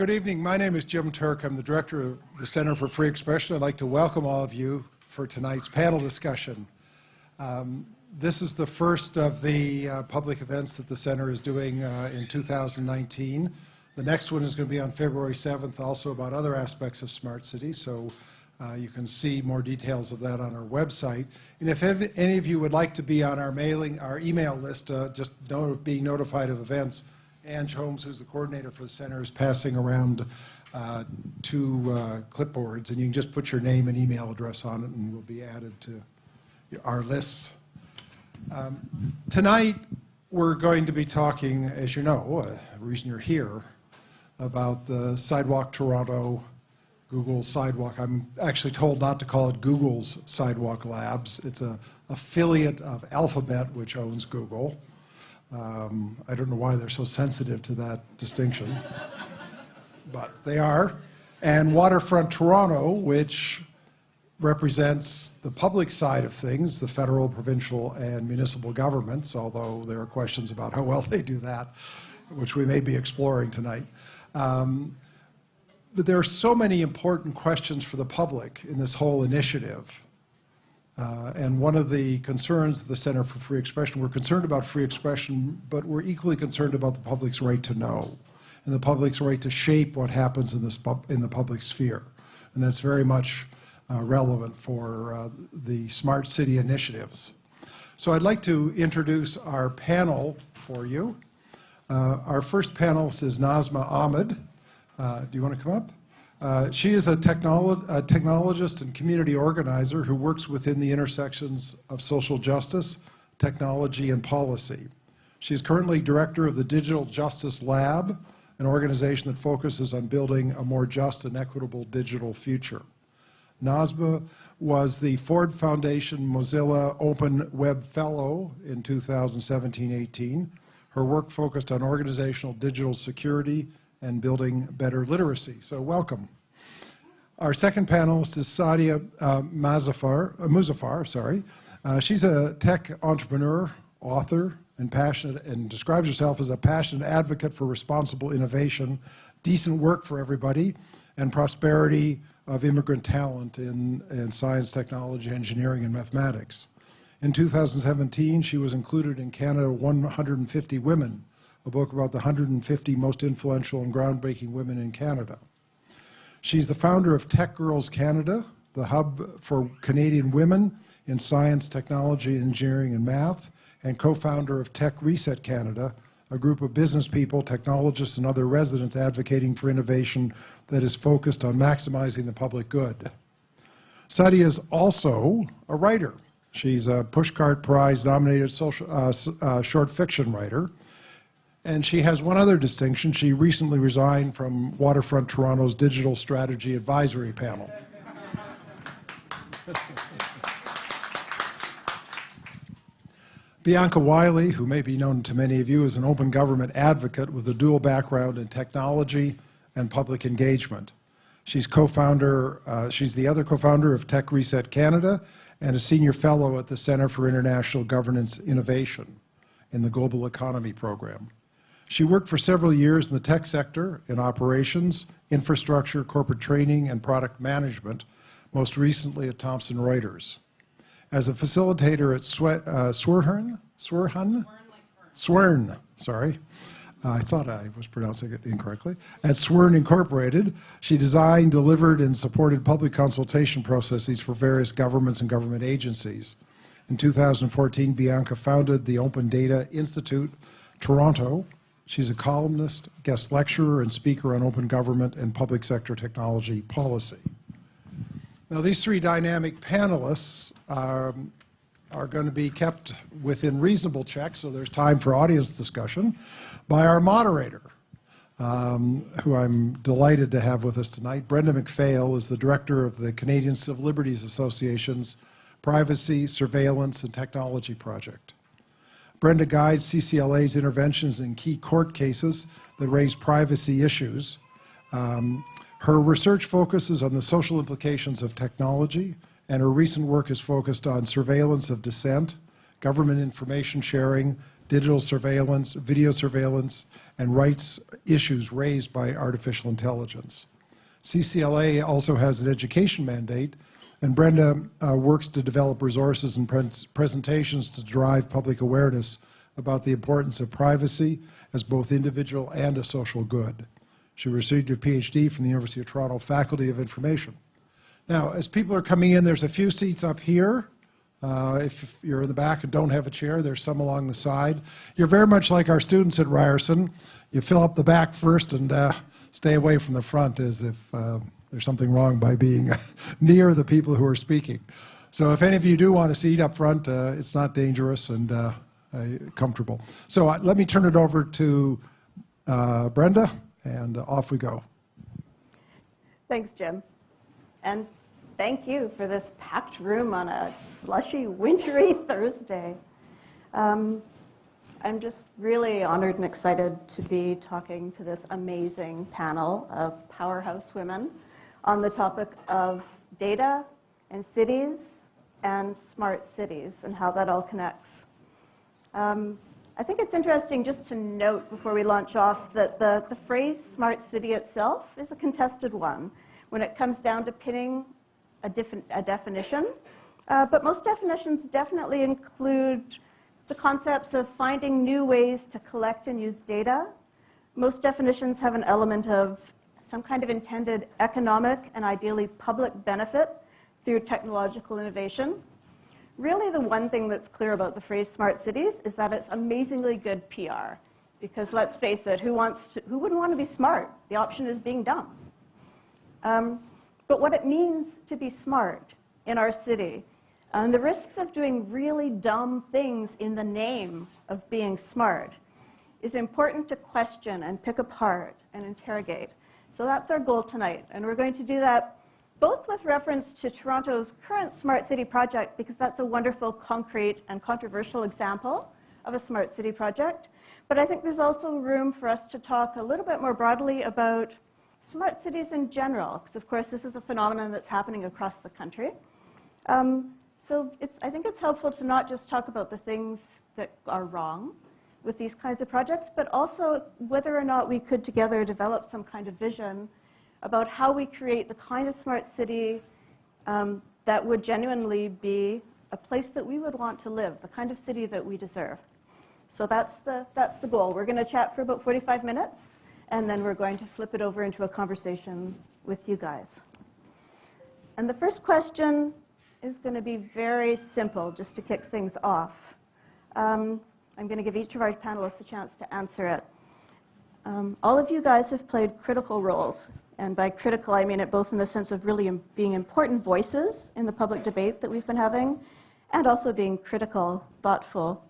Good evening. My name is Jim Turk. I'm the director of the Center for Free Expression. I'd like to welcome all of you for tonight's panel discussion. This is the first of the public events that the center is doing in 2019. The next one is going to be on February 7th, also about other aspects of smart cities. So you can see more details of that on our website. And if any of you would like to be on our email list, just being notified of events, Ange Holmes, who's the coordinator for the center, is passing around two clipboards, and you can just put your name and email address on it, and we'll be added to our lists. Tonight, we're going to be talking, as you know, the reason you're here, about the Sidewalk Toronto Google Sidewalk. I'm actually told not to call it Google's Sidewalk Labs. It's an affiliate of Alphabet, which owns Google. I don't know why they're so sensitive to that distinction, but they are. And Waterfront Toronto, which represents the public side of things, the federal, provincial, and municipal governments, although there are questions about how well they do that, which we may be exploring tonight. But there are so many important questions for the public in this whole initiative. And one of the concerns of the Center for Free Expression, we're concerned about free expression, but we're equally concerned about the public's right to know and the public's right to shape what happens in the public sphere. And that's very much relevant for the smart city initiatives. So I'd like to introduce our panel for you. Our first panelist is Nasma Ahmed. Do you want to come up? She is a technologist and community organizer who works within the intersections of social justice, technology, and policy. She is currently director of the Digital Justice Lab, an organization that focuses on building a more just and equitable digital future. Nasma was the Ford Foundation Mozilla Open Web Fellow in 2017-18. Her work focused on organizational digital security and building better literacy. So welcome. Our second panelist is Saadia Muzaffar. She's a tech entrepreneur, author, and describes herself as a passionate advocate for responsible innovation, decent work for everybody, and prosperity of immigrant talent in science, technology, engineering, and mathematics. In 2017, she was included in Canada 150 Women, a book about the 150 most influential and groundbreaking women in Canada. She's the founder of TechGirls Canada, the hub for Canadian women in science, technology, engineering, and math, and co-founder of Tech Reset Canada, a group of business people, technologists, and other residents advocating for innovation that is focused on maximizing the public good. Saadia is also a writer. She's a Pushcart Prize-nominated short fiction writer. And she has one other distinction. She recently resigned from Waterfront Toronto's Digital Strategy Advisory Panel. Bianca Wylie, who may be known to many of you, is an open government advocate with a dual background in technology and public engagement. She's the other co-founder of Tech Reset Canada and a senior fellow at the Center for International Governance Innovation in the Global Economy Program. She worked for several years in the tech sector in operations, infrastructure, corporate training, and product management, most recently at Thomson Reuters. As a facilitator at Swern, sorry. I thought I was pronouncing it incorrectly. At Swern Incorporated, she designed, delivered, and supported public consultation processes for various governments and government agencies. In 2014, Bianca founded the Open Data Institute, Toronto. She's a columnist, guest lecturer, and speaker on open government and public sector technology policy. Now, these three dynamic panelists are going to be kept within reasonable check, so there's time for audience discussion, by our moderator, who I'm delighted to have with us tonight. Brenda McPhail is the director of the Canadian Civil Liberties Association's Privacy, Surveillance, and Technology Project. Brenda guides CCLA's interventions in key court cases that raise privacy issues. Her research focuses on the social implications of technology, and her recent work is focused on surveillance of dissent, government information sharing, digital surveillance, video surveillance, and rights issues raised by artificial intelligence. CCLA also has an education mandate, and Brenda works to develop resources and presentations to drive public awareness about the importance of privacy as both individual and a social good. She received her PhD from the University of Toronto Faculty of Information. Now, as people are coming in, there's a few seats up here. If you're in the back and don't have a chair, there's some along the side. You're very much like our students at Ryerson. You fill up the back first and stay away from the front as if there's something wrong by being near the people who are speaking. So if any of you do want a seat up front, it's not dangerous and comfortable. So let me turn it over to Brenda, and off we go. Thanks, Jim. And thank you for this packed room on a slushy, wintry Thursday. I'm just really honored and excited to be talking to this amazing panel of powerhouse women on the topic of data and cities and smart cities and how that all connects. I think it's interesting just to note before we launch off that the phrase smart city itself is a contested one when it comes down to pinning a definition. But most definitions definitely include the concepts of finding new ways to collect and use data. Most definitions have an element of some kind of intended economic and ideally public benefit through technological innovation. Really, the one thing that's clear about the phrase smart cities is that it's amazingly good PR. Because let's face it, who wouldn't want to be smart? The option is being dumb. But what it means to be smart in our city, and the risks of doing really dumb things in the name of being smart, is important to question and pick apart and interrogate. So that's our goal tonight. And we're going to do that both with reference to Toronto's current smart city project, because that's a wonderful, concrete, and controversial example of a smart city project. But I think there's also room for us to talk a little bit more broadly about smart cities in general, because of course this is a phenomenon that's happening across the country. So I think it's helpful to not just talk about the things that are wrong with these kinds of projects, but also whether or not we could together develop some kind of vision about how we create the kind of smart city that would genuinely be a place that we would want to live, the kind of city that we deserve. So that's the goal. We're going to chat for about 45 minutes, and then we're going to flip it over into a conversation with you guys. And the first question is going to be very simple, just to kick things off. I'm going to give each of our panelists a chance to answer it. All of you guys have played critical roles. And by critical, I mean it both in the sense of really being important voices in the public debate that we've been having, and also being critical, thoughtful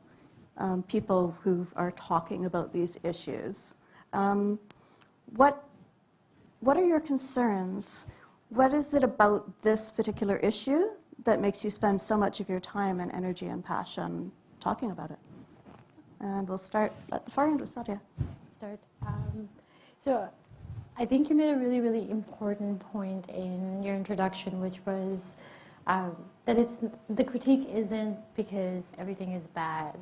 people who are talking about these issues. What are your concerns? What is it about this particular issue that makes you spend so much of your time and energy and passion talking about it? And we'll start at the far end with Saadia. So I think you made a really, really important point in your introduction, which was that the critique isn't because everything is bad.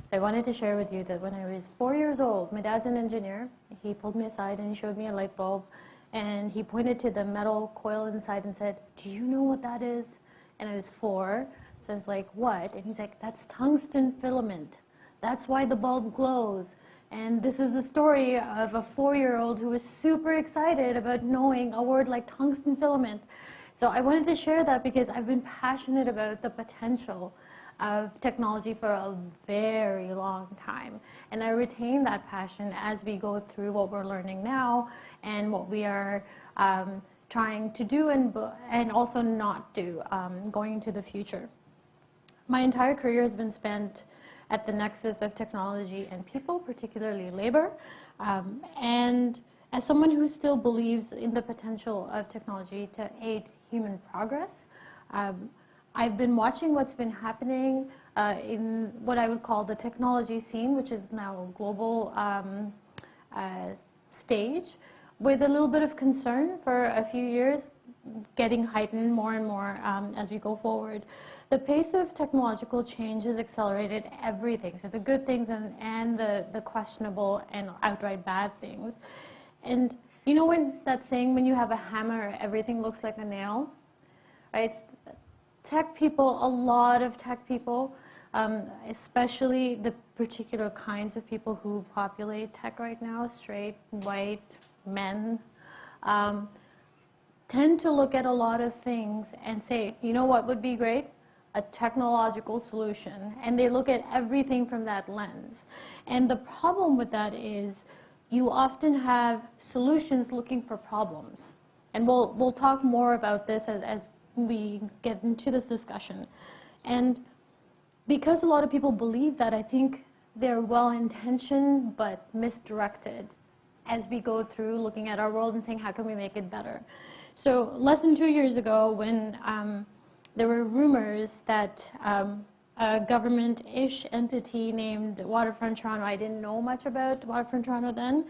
So I wanted to share with you that when I was 4 years old, my dad's an engineer. He pulled me aside and he showed me a light bulb, and he pointed to the metal coil inside and said, "Do you know what that is?" And I was 4, so I was like, "What?" And he's like, "That's tungsten filament. That's why the bulb glows." And this is the story of a 4-year-old who was super excited about knowing a word like tungsten filament. So I wanted to share that because I've been passionate about the potential of technology for a very long time. And I retain that passion as we go through what we're learning now and what we are trying to do and also not do going into the future. My entire career has been spent at the nexus of technology and people, particularly labor. And as someone who still believes in the potential of technology to aid human progress, I've been watching what's been happening in what I would call the technology scene, which is now a global stage, with a little bit of concern for a few years, getting heightened more and more as we go forward. the pace of technological change has accelerated everything. So the good things and the questionable and outright bad things. And you know when that saying, when you have a hammer, everything looks like a nail, right? Tech people, a lot of tech people, especially the particular kinds of people who populate tech right now, straight, white, men, tend to look at a lot of things and say, you know what would be great? A technological solution. And they look at everything from that lens. And the problem with that is you often have solutions looking for problems. And we'll talk more about this as we get into this discussion. And because a lot of people believe that, I think they're well-intentioned but misdirected as we go through looking at our world and saying, how can we make it better? So less than 2 years ago, when there were rumors that a government-ish entity named Waterfront Toronto, I didn't know much about Waterfront Toronto then,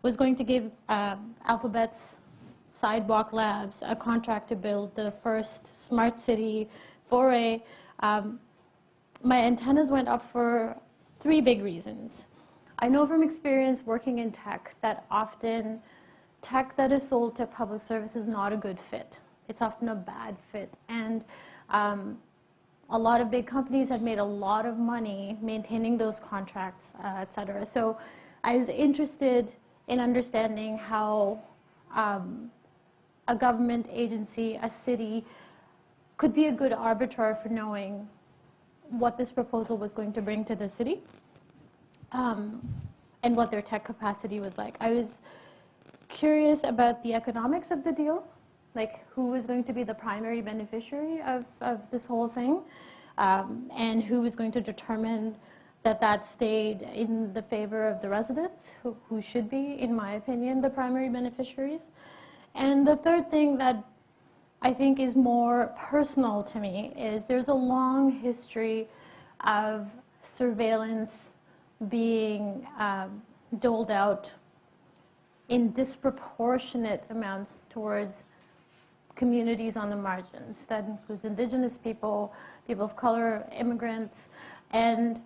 was going to give Alphabet's Sidewalk Labs a contract to build the first smart city foray. My antennas went up for 3 big reasons. I know from experience working in tech that often tech that is sold to public service is not a good fit. It's often a bad fit. And a lot of big companies have made a lot of money maintaining those contracts, et cetera. So I was interested in understanding how a government agency, a city, could be a good arbiter for knowing what this proposal was going to bring to the city and what their tech capacity was like. I was curious about the economics of the deal, like who was going to be the primary beneficiary of this whole thing, and who was going to determine that that stayed in the favor of the residents, who should be, in my opinion, the primary beneficiaries. And the third thing that I think is more personal to me is there's a long history of surveillance being doled out in disproportionate amounts towards communities on the margins. That includes Indigenous people, people of color, immigrants, and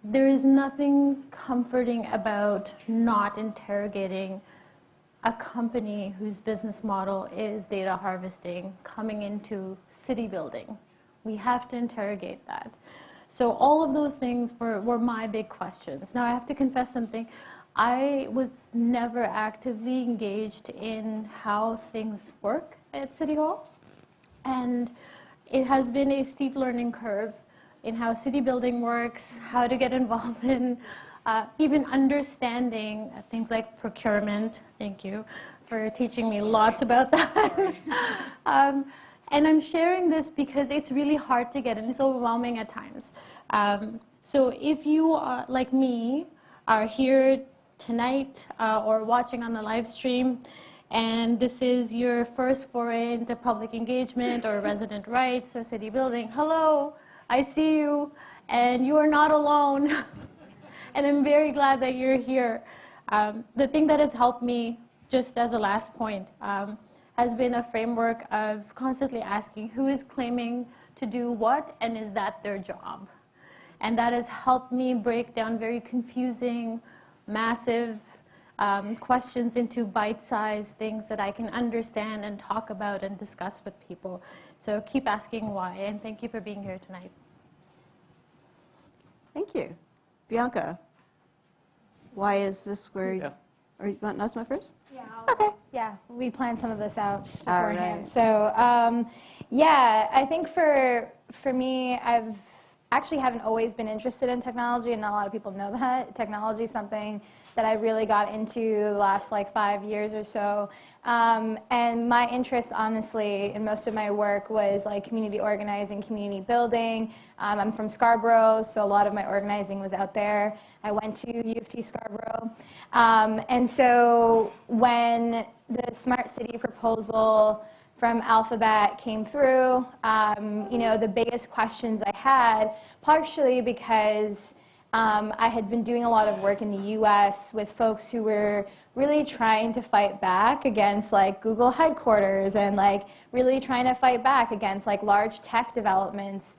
there is nothing comforting about not interrogating a company whose business model is data harvesting coming into city building. We have to interrogate that. So all of those things were my big questions. Now I have to confess something. I was never actively engaged in how things work at City Hall. And it has been a steep learning curve in how city building works, how to get involved in even understanding things like procurement. Thank you for teaching me lots about that. And I'm sharing this because it's really hard to get, and it's overwhelming at times. So if you, like me, are here tonight or watching on the live stream, and this is your first foray into public engagement or resident rights or city building, hello, I see you, and you are not alone. And I'm very glad that you're here. The thing that has helped me, just as a last point, has been a framework of constantly asking who is claiming to do what, and is that their job? And that has helped me break down very confusing, massive questions into bite-sized things that I can understand and talk about and discuss with people. So keep asking why, and thank you for being here tonight. Thank you. Bianca, why is this where you, or you want Nasma first? Yeah. Okay. Yeah, we planned some of this out just All beforehand. right. So, yeah, I think for me, I've actually haven't always been interested in technology, and not a lot of people know that. Technology is something that I really got into the last like 5 years or so. And my interest, honestly, in most of my work was like community organizing, community building. I'm from Scarborough, so a lot of my organizing was out there. I went to U of T Scarborough. And so when the Smart City proposal from Alphabet came through, you know, the biggest questions I had, partially because I had been doing a lot of work in the US with folks who were really trying to fight back against like Google headquarters and like really trying to fight back against like large tech developments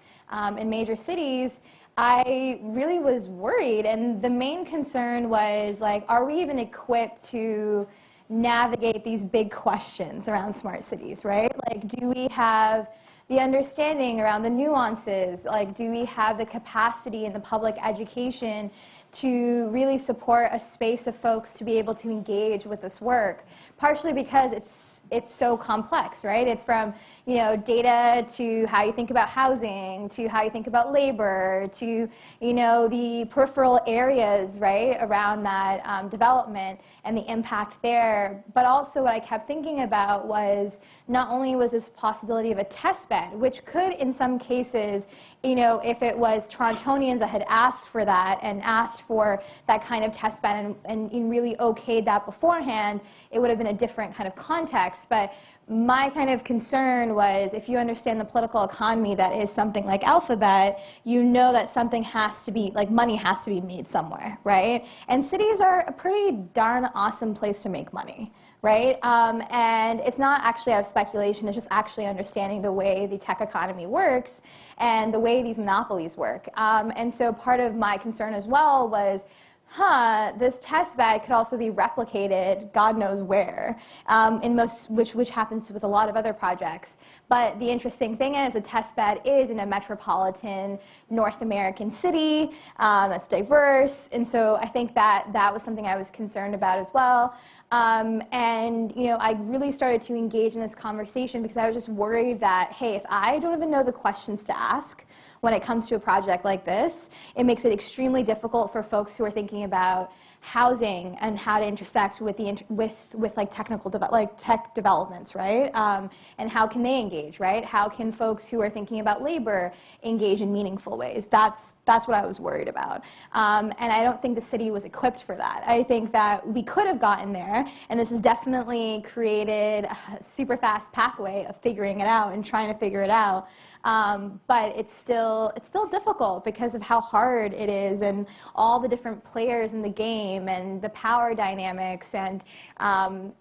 in major cities. I really was worried, and the main concern was like, are we even equipped to navigate these big questions around smart cities, right? Like, do we have the understanding around the nuances? Like, do we have the capacity in the public education to really support a space of folks to be able to engage with this work? Partially because it's so complex, right? It's from, you know, data to how you think about housing, to how you think about labor, to, you know, the peripheral areas, right, around that development and the impact there. But also what I kept thinking about was not only was this possibility of a test bed, which could in some cases, you know, if it was Torontonians that had asked for that and asked for that kind of test bed and really okayed that beforehand, it would have been a different kind of context. But my kind of concern was, if you understand the political economy that is something like Alphabet, you know that something has to be, like money has to be made somewhere, right? And cities are a pretty darn awesome place to make money, right? And it's not actually out of speculation, it's just actually understanding the way the tech economy works and the way these monopolies work. And so part of my concern as well was, this test bed could also be replicated, God knows where, which happens with a lot of other projects. But the interesting thing is a test bed is in a metropolitan North American city that's diverse. And so I think that was something I was concerned about as well. And you know, I really started to engage in this conversation because I was just worried that, hey, if I don't even know the questions to ask when it comes to a project like this, it makes it extremely difficult for folks who are thinking about housing and how to intersect with like tech developments, right? And how can they engage, right? How can folks who are thinking about labor engage in meaningful ways? That's what I was worried about. And I don't think the city was equipped for that. I think that we could have gotten there, and this has definitely created a super fast pathway of figuring it out and trying to figure it out. But it's still difficult because of how hard it is and all the different players in the game and the power dynamics, and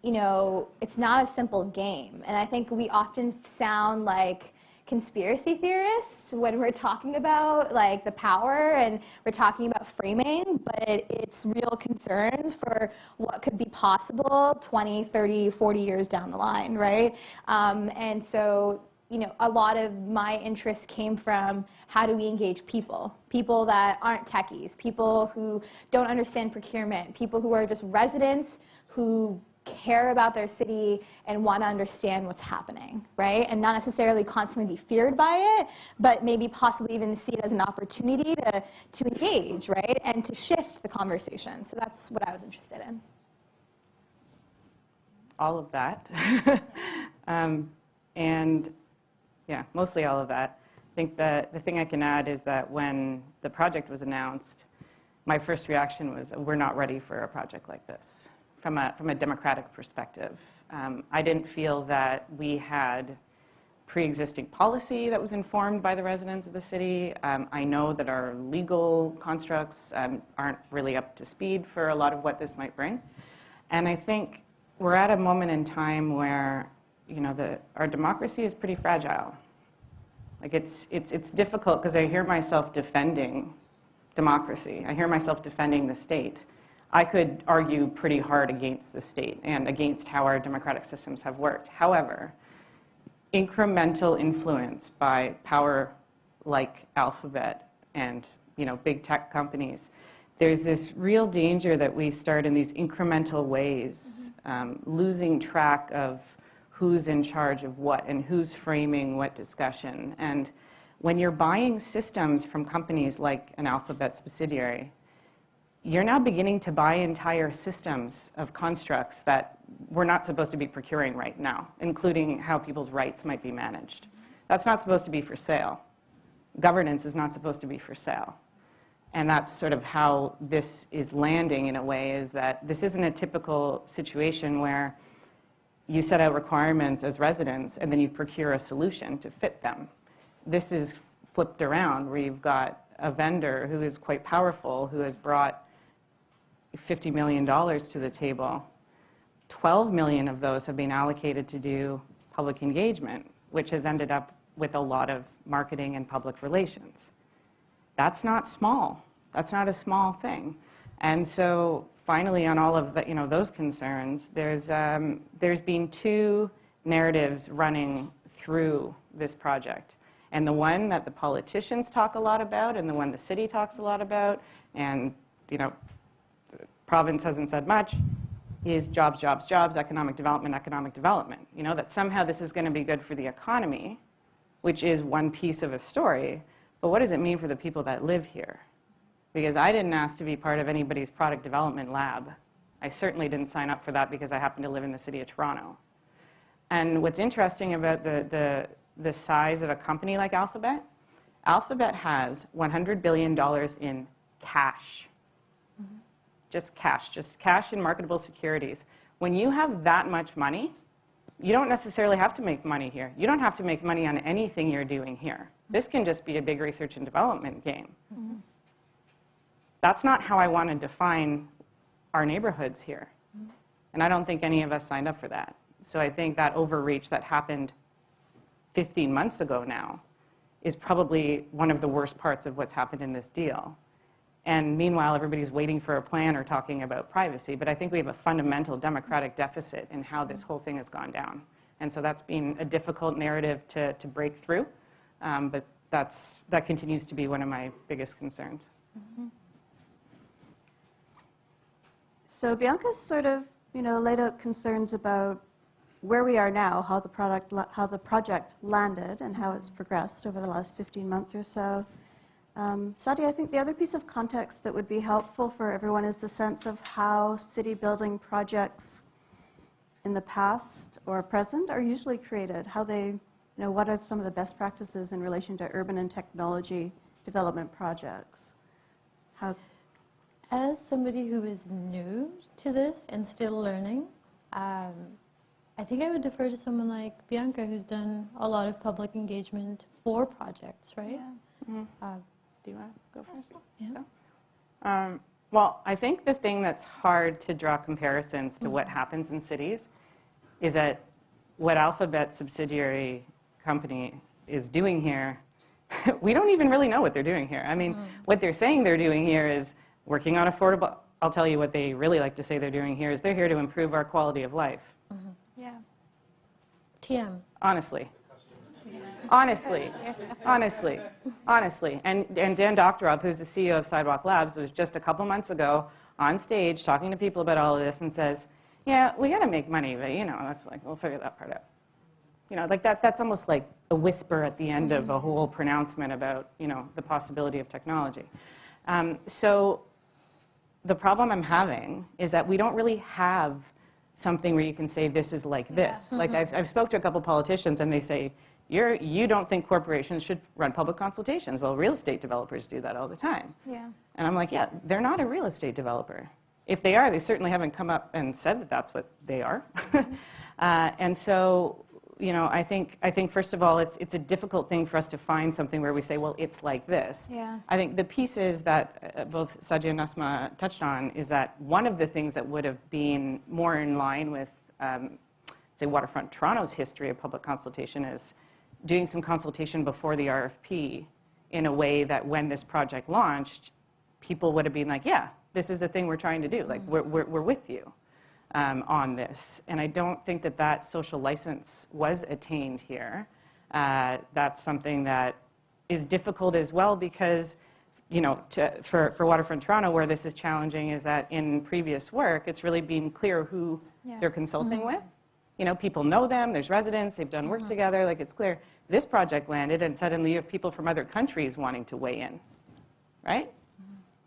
you know, it's not a simple game. And I think we often sound like conspiracy theorists when we're talking about like the power and we're talking about framing, but it's real concerns for what could be possible 20, 30, 40 years down the line, right? And so, you know, a lot of my interest came from how do we engage people that aren't techies, people who don't understand procurement, people who are just residents who care about their city and want to understand what's happening, right? And not necessarily constantly be feared by it, but maybe possibly even see it as an opportunity to engage, right? And to shift the conversation. So that's what I was interested in. All of that. And yeah, mostly all of that. I think that the thing I can add is that when the project was announced, my first reaction was, we're not ready for a project like this from a democratic perspective. I didn't feel that we had pre-existing policy that was informed by the residents of the city. I know that our legal constructs aren't really up to speed for a lot of what this might bring. And I think we're at a moment in time where, you know, our democracy is pretty fragile. Like it's difficult because I hear myself defending democracy. I hear myself defending the state. I could argue pretty hard against the state and against how our democratic systems have worked. However, incremental influence by power like Alphabet and, you know, big tech companies, there's this real danger that we start in these incremental ways, losing track of who's in charge of what and who's framing what discussion. And when you're buying systems from companies like an Alphabet subsidiary, you're now beginning to buy entire systems of constructs that we're not supposed to be procuring right now, including how people's rights might be managed. That's not supposed to be for sale. Governance is not supposed to be for sale. And that's sort of how this is landing in a way, is that this isn't a typical situation where you set out requirements as residents and then you procure a solution to fit them. This is flipped around, where you've got a vendor who is quite powerful, who has brought $50 million to the table. 12 million of those have been allocated to do public engagement, which has ended up with a lot of marketing and public relations. That's not small. That's not a small thing. And so finally, on all of the, those concerns, there's been two narratives running through this project. And the one that the politicians talk a lot about, and the one the city talks a lot about, and the province hasn't said much, is jobs, jobs, jobs, economic development, economic development. That somehow this is going to be good for the economy, which is one piece of a story, but what does it mean for the people that live here? Because I didn't ask to be part of anybody's product development lab. I certainly didn't sign up for that because I happen to live in the city of Toronto. And what's interesting about the size of a company like Alphabet, Alphabet has $100 billion in cash. Just cash in marketable securities. When you have that much money, you don't necessarily have to make money here. You don't have to make money on anything you're doing here. This can just be a big research and development game. That's not how I want to define our neighborhoods here. And I don't think any of us signed up for that. So I think that overreach that happened 15 months ago now is probably one of the worst parts of what's happened in this deal. And meanwhile, everybody's waiting for a plan or talking about privacy. But I think we have a fundamental democratic deficit in how this whole thing has gone down. And so that's been a difficult narrative to break through. But that continues to be one of my biggest concerns. So Bianca's sort of, laid out concerns about where we are now, how the project landed, and how it's progressed over the last 15 months or so. Saadia, I think the other piece of context that would be helpful for everyone is the sense of how city building projects in the past or present are usually created, how they, what are some of the best practices in relation to urban and technology development projects? As somebody who is new to this and still learning, I think I would defer to someone like Bianca, who's done a lot of public engagement for projects, right? Yeah. Do you want to go first? Yeah. No? Well, I think the thing that's hard to draw comparisons to what happens in cities is that what Alphabet subsidiary company is doing here, we don't even really know what they're doing here. I mean, what they're saying they're doing here is working on affordable. I'll tell you what they really like to say they're doing here is they're here to improve our quality of life. Yeah. TM. Honestly. Honestly. And Dan Doctorow, who's the CEO of Sidewalk Labs, was just a couple months ago on stage talking to people about all of this and says, yeah, we got to make money, but that's like, we'll figure that part out. Like that's almost like a whisper at the end of a whole pronouncement about, the possibility of technology. So the problem I'm having is that we don't really have something where you can say this is like this. Like I've spoke to a couple politicians and they say, you don't think corporations should run public consultations. Well, real estate developers do that all the time. Yeah. And I'm like, yeah, they're not a real estate developer. If they are, they certainly haven't come up and said that that's what they are. And so, I think first of all, it's a difficult thing for us to find something where we say, well, it's like this. Yeah. I think the pieces that both Saadia and Nasma touched on is that one of the things that would have been more in line with, say, Waterfront Toronto's history of public consultation is doing some consultation before the RFP in a way that when this project launched, people would have been like, yeah, this is a thing we're trying to do. Like, we're with you on this. And I don't think that social license was attained here. That's something that is difficult as well because, for Waterfront Toronto, where this is challenging is that in previous work, it's really been clear who they're consulting with. People know them, there's residents, they've done work together, like it's clear. This project landed and suddenly you have people from other countries wanting to weigh in, right?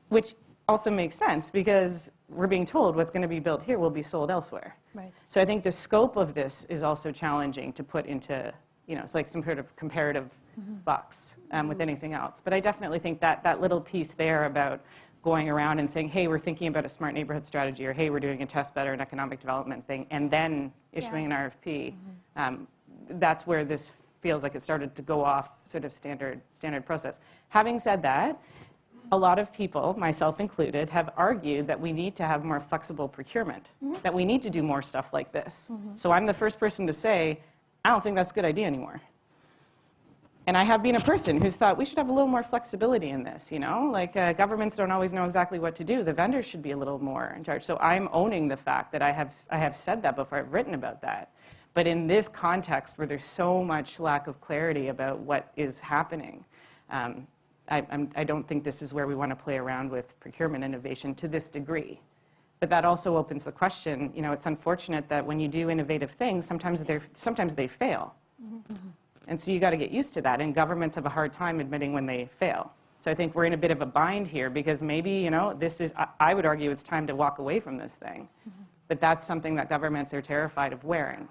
Which also makes sense because we're being told what's going to be built here will be sold elsewhere. Right. So I think the scope of this is also challenging to put into, it's like some sort of comparative box with anything else. But I definitely think that little piece there about going around and saying, hey, we're thinking about a smart neighborhood strategy, or hey, we're doing a test bed or an economic development thing, and then issuing an RFP, that's where this feels like it started to go off sort of standard process. Having said that, a lot of people, myself included, have argued that we need to have more flexible procurement, that we need to do more stuff like this. So I'm the first person to say, I don't think that's a good idea anymore. And I have been a person who's thought we should have a little more flexibility in this, you know? Like governments don't always know exactly what to do. The vendors should be a little more in charge. So I'm owning the fact that I have said that before, I've written about that. But in this context where there's so much lack of clarity about what is happening, I don't think this is where we want to play around with procurement innovation to this degree. But that also opens the question, you know, it's unfortunate that when you do innovative things, sometimes they fail. And so you got to get used to that, and governments have a hard time admitting when they fail. So I think we're in a bit of a bind here because maybe, you know, I would argue it's time to walk away from this thing. But that's something that governments are terrified of wearing.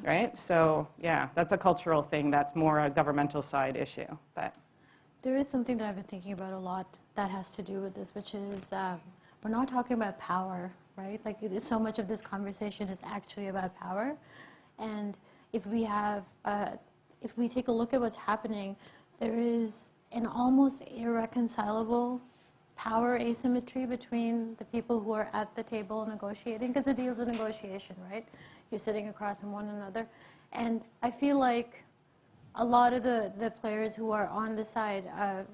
Right? So, yeah, that's a cultural thing. That's more a governmental side issue. But There is something that I've been thinking about a lot that has to do with this, which is we're not talking about power, right? Like so much of this conversation is actually about power. And if we take a look at what's happening, there is an almost irreconcilable power asymmetry between the people who are at the table negotiating, because the deal's a negotiation, right? You're sitting across from one another. And I feel like a lot of the players who are on the side,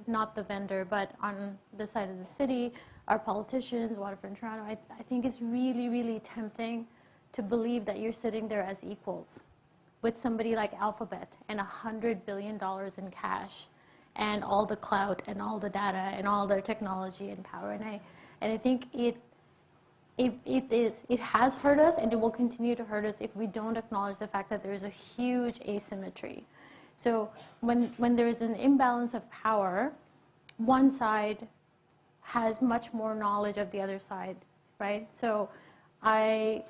not the vendor, but on the side of the city, are politicians, Waterfront Toronto. I think it's really, really tempting to believe that you're sitting there as equals with somebody like Alphabet and $100 billion in cash and all the clout and all the data and all their technology and power. And I think it has hurt us, and it will continue to hurt us if we don't acknowledge the fact that there is a huge asymmetry. So when there is an imbalance of power, one side has much more knowledge of the other side, right? So I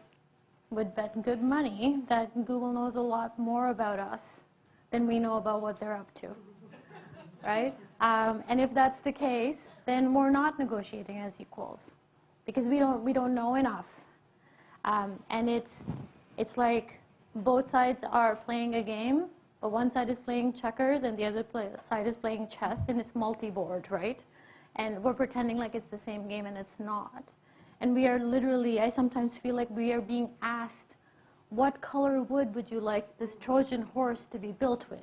would bet good money that Google knows a lot more about us than we know about what they're up to, right? And if that's the case, then we're not negotiating as equals, because we don't know enough. And it's like both sides are playing a game, but one side is playing checkers and the other side is playing chess, and it's multi-board, right? And we're pretending like it's the same game, and it's not. And we are literally, I sometimes feel like we are being asked, what color wood would you like this Trojan horse to be built with?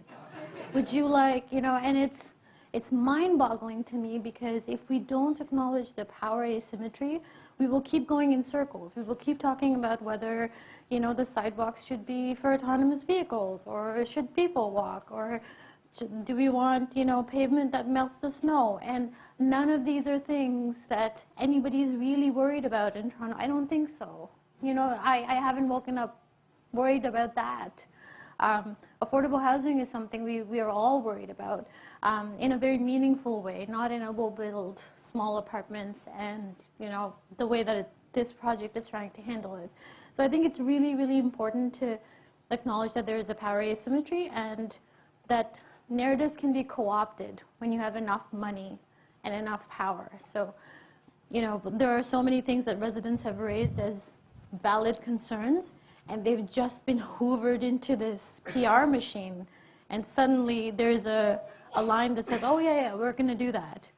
Would you like, you know, and it's mind-boggling to me, because if we don't acknowledge the power asymmetry, we will keep going in circles. We will keep talking about whether, you know, the sidewalks should be for autonomous vehicles, or should people walk, or do we want, you know, pavement that melts the snow? And none of these are things that anybody's really worried about in Toronto. I don't think so. You know, I haven't woken up worried about that. Affordable housing is something we are all worried about in a very meaningful way, not in a we'll build small apartments and, you know, the way that this project is trying to handle it. So I think it's really, really important to acknowledge that there is a power asymmetry, and that narratives can be co-opted when you have enough money and enough power. So, you know, there are so many things that residents have raised as valid concerns, and they've just been hoovered into this PR machine, and suddenly there's a line that says, oh yeah, we're going to do that.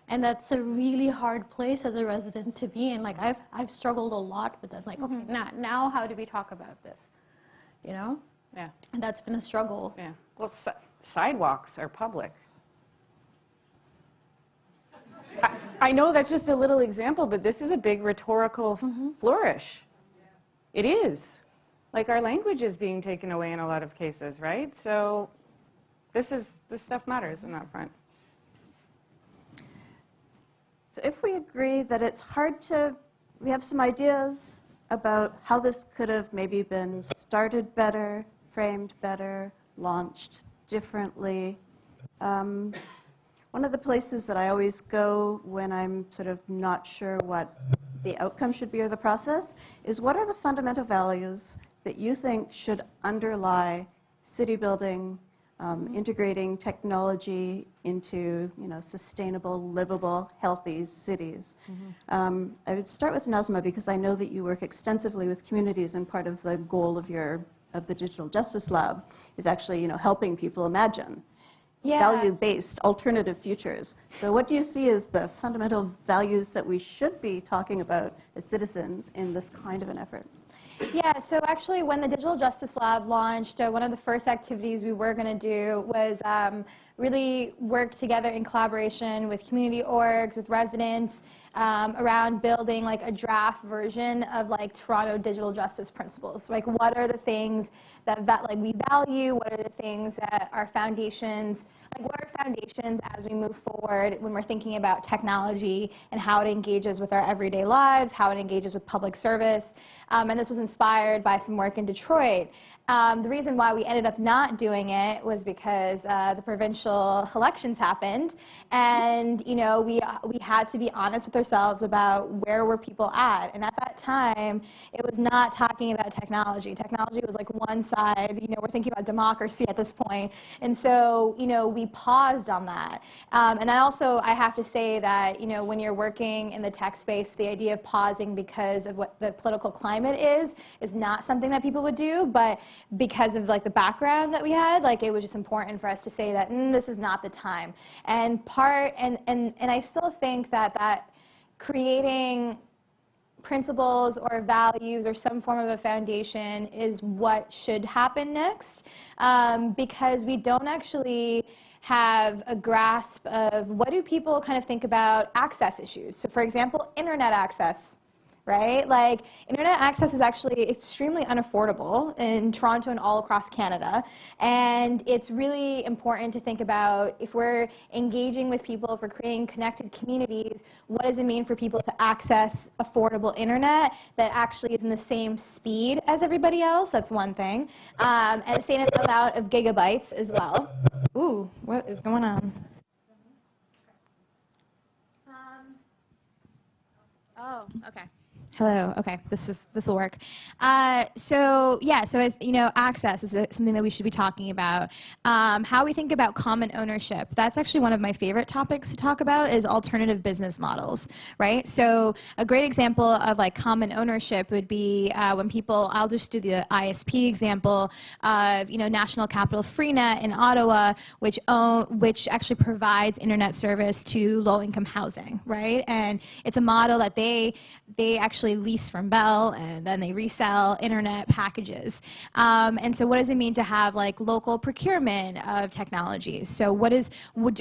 And that's a really hard place as a resident to be in. Like I've struggled a lot with that. Like, okay, now how do we talk about this? You know? yeah. And that's been a struggle. Yeah. Well, sidewalks are public. I know that's just a little example, but this is a big rhetorical flourish. It is. Like our language is being taken away in a lot of cases, right? So this stuff matters in that front. So if we agree that it's hard to, we have some ideas about how this could have maybe been started better, framed better, launched differently. One of the places that I always go when I'm sort of not sure what the outcome should be or the process is, what are the fundamental values that you think should underlie city building, integrating technology into, you know, sustainable, livable, healthy cities. I would start with Nasma, because I know that you work extensively with communities, and part of the goal of the Digital Justice Lab is actually, you know, helping people imagine, value-based alternative futures. So what do you see as the fundamental values that we should be talking about as citizens in this kind of an effort? Yeah, so actually when the Digital Justice Lab launched, one of the first activities we were going to do was really work together in collaboration with community orgs, with residents, around building like a draft version of like Toronto digital justice principles. Like what are the things that like we value, what are the things that are foundations, like what are foundations as we move forward when we're thinking about technology and how it engages with our everyday lives, how it engages with public service. And this was inspired by some work in Detroit. The reason why we ended up not doing it was because the provincial elections happened, and we had to be honest with ourselves about where were people at. And at that time, it was not talking about technology. Technology was like one side. We're thinking about democracy at this point, and so we paused on that. And then also, I have to say that when you're working in the tech space, the idea of pausing because of what the political climate is not something that people would do, but because of like the background that we had, like it was just important for us to say that this is not the time. And I still think that creating principles or values or some form of a foundation is what should happen next, because we don't actually have a grasp of what do people kind of think about access issues. So for example, internet access. Right? Like, internet access is actually extremely unaffordable in Toronto and all across Canada. And it's really important to think about, if we're engaging with people, if we're creating connected communities, what does it mean for people to access affordable internet that actually is in the same speed as everybody else? That's one thing. And the same amount of gigabytes as well. Ooh, what is going on? Oh, okay. Hello. Okay, this will work. So access is something that we should be talking about. How we think about common ownership. That's actually one of my favorite topics to talk about, is alternative business models, right? So a great example of like common ownership would be when people. I'll just do the ISP example of National Capital Freenet in Ottawa, which actually provides internet service to low-income housing, right? And it's a model that they actually lease from Bell, and then they resell internet packages. And so what does it mean to have like local procurement of technologies? So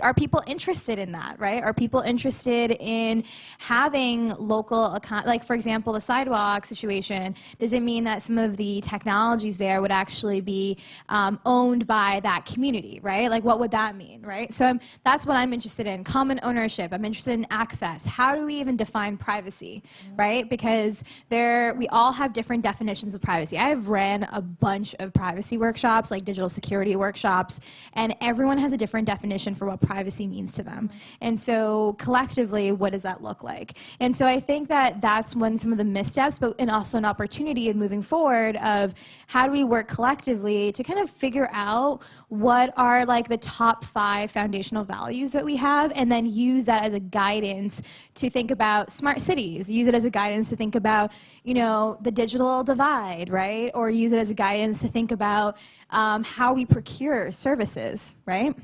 are people interested in that, right? Are people interested in having local, like for example, the sidewalk situation, does it mean that some of the technologies there would actually be owned by that community, right? Like what would that mean, right? So that's what I'm interested in, common ownership. I'm interested in access. How do we even define privacy, right? Because we all have different definitions of privacy. I have ran a bunch of privacy workshops, like digital security workshops, and everyone has a different definition for what privacy means to them. And so collectively, what does that look like? And so I think that that's when some of the missteps, and also an opportunity of moving forward of how do we work collectively to kind of figure out what are like the top 5 foundational values that we have, and then use that as a guidance to think about smart cities, use it as a guidance to think about, the digital divide, right? Or use it as a guidance to think about how we procure services, right?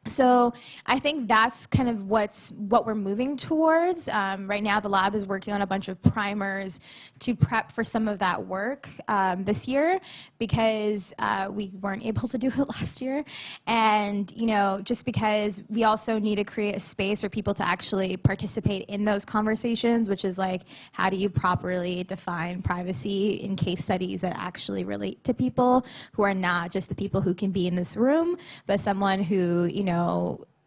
So I think that's kind of what we're moving towards. Right now, the lab is working on a bunch of primers to prep for some of that work this year, because we weren't able to do it last year. And just because we also need to create a space for people to actually participate in those conversations, which is like, how do you properly define privacy in case studies that actually relate to people who are not just the people who can be in this room, but someone who,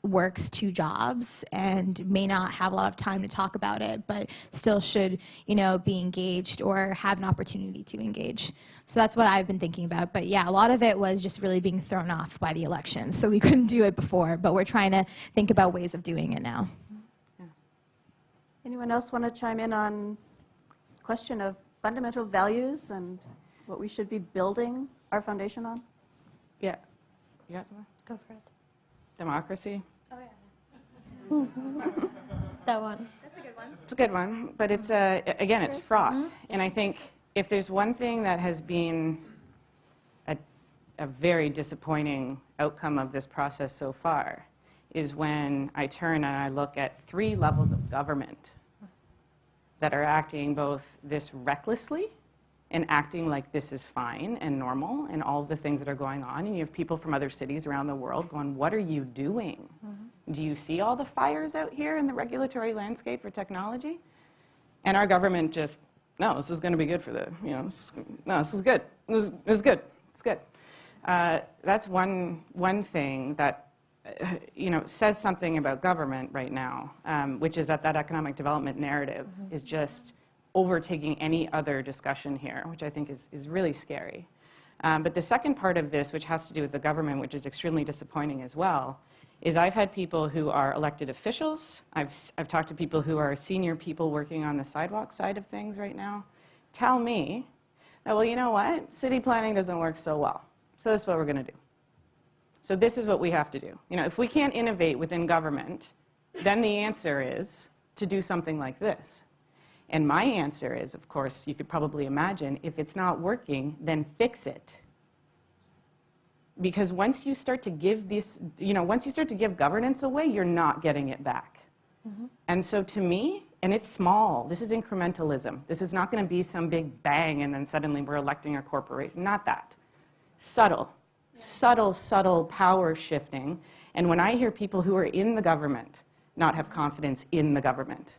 works 2 jobs and may not have a lot of time to talk about it, but still should, be engaged or have an opportunity to engage. So that's what I've been thinking about. But yeah, a lot of it was just really being thrown off by the election. So we couldn't do it before, but we're trying to think about ways of doing it now. Anyone else want to chime in on the question of fundamental values and what we should be building our foundation on? Yeah. You got something? Go for it. Democracy. Oh yeah. That one. That's a good one. It's a good one, but it's again, it's fraught. And I think if there's one thing that has been a very disappointing outcome of this process so far is when I turn and I look at 3 levels of government that are acting both this recklessly and acting like this is fine and normal and all the things that are going on. And you have people from other cities around the world going, what are you doing? Do you see all the fires out here in the regulatory landscape for technology? And our government just, no, this is going to be good for the, you know, this is good. This is good. It's good. That's one thing that, you know, says something about government right now, which is that economic development narrative is just overtaking any other discussion here, which I think is really scary. But the second part of this, which has to do with the government, which is extremely disappointing as well, is I've had people who are elected officials. I've talked to people who are senior people working on the sidewalk side of things right now, tell me that, well, you know what? City planning doesn't work so well. So this is what we're going to do. So this is what we have to do. You know, if we can't innovate within government, then the answer is to do something like this. And my answer is, of course, you could probably imagine, if it's not working, then fix it. Because once you start to give this, you know, once you start to give governance away, you're not getting it back. And so to me, and it's small, this is incrementalism. This is not going to be some big bang and then suddenly we're electing a corporation. Not that. Subtle, subtle power shifting. And when I hear people who are in the government not have confidence in the government,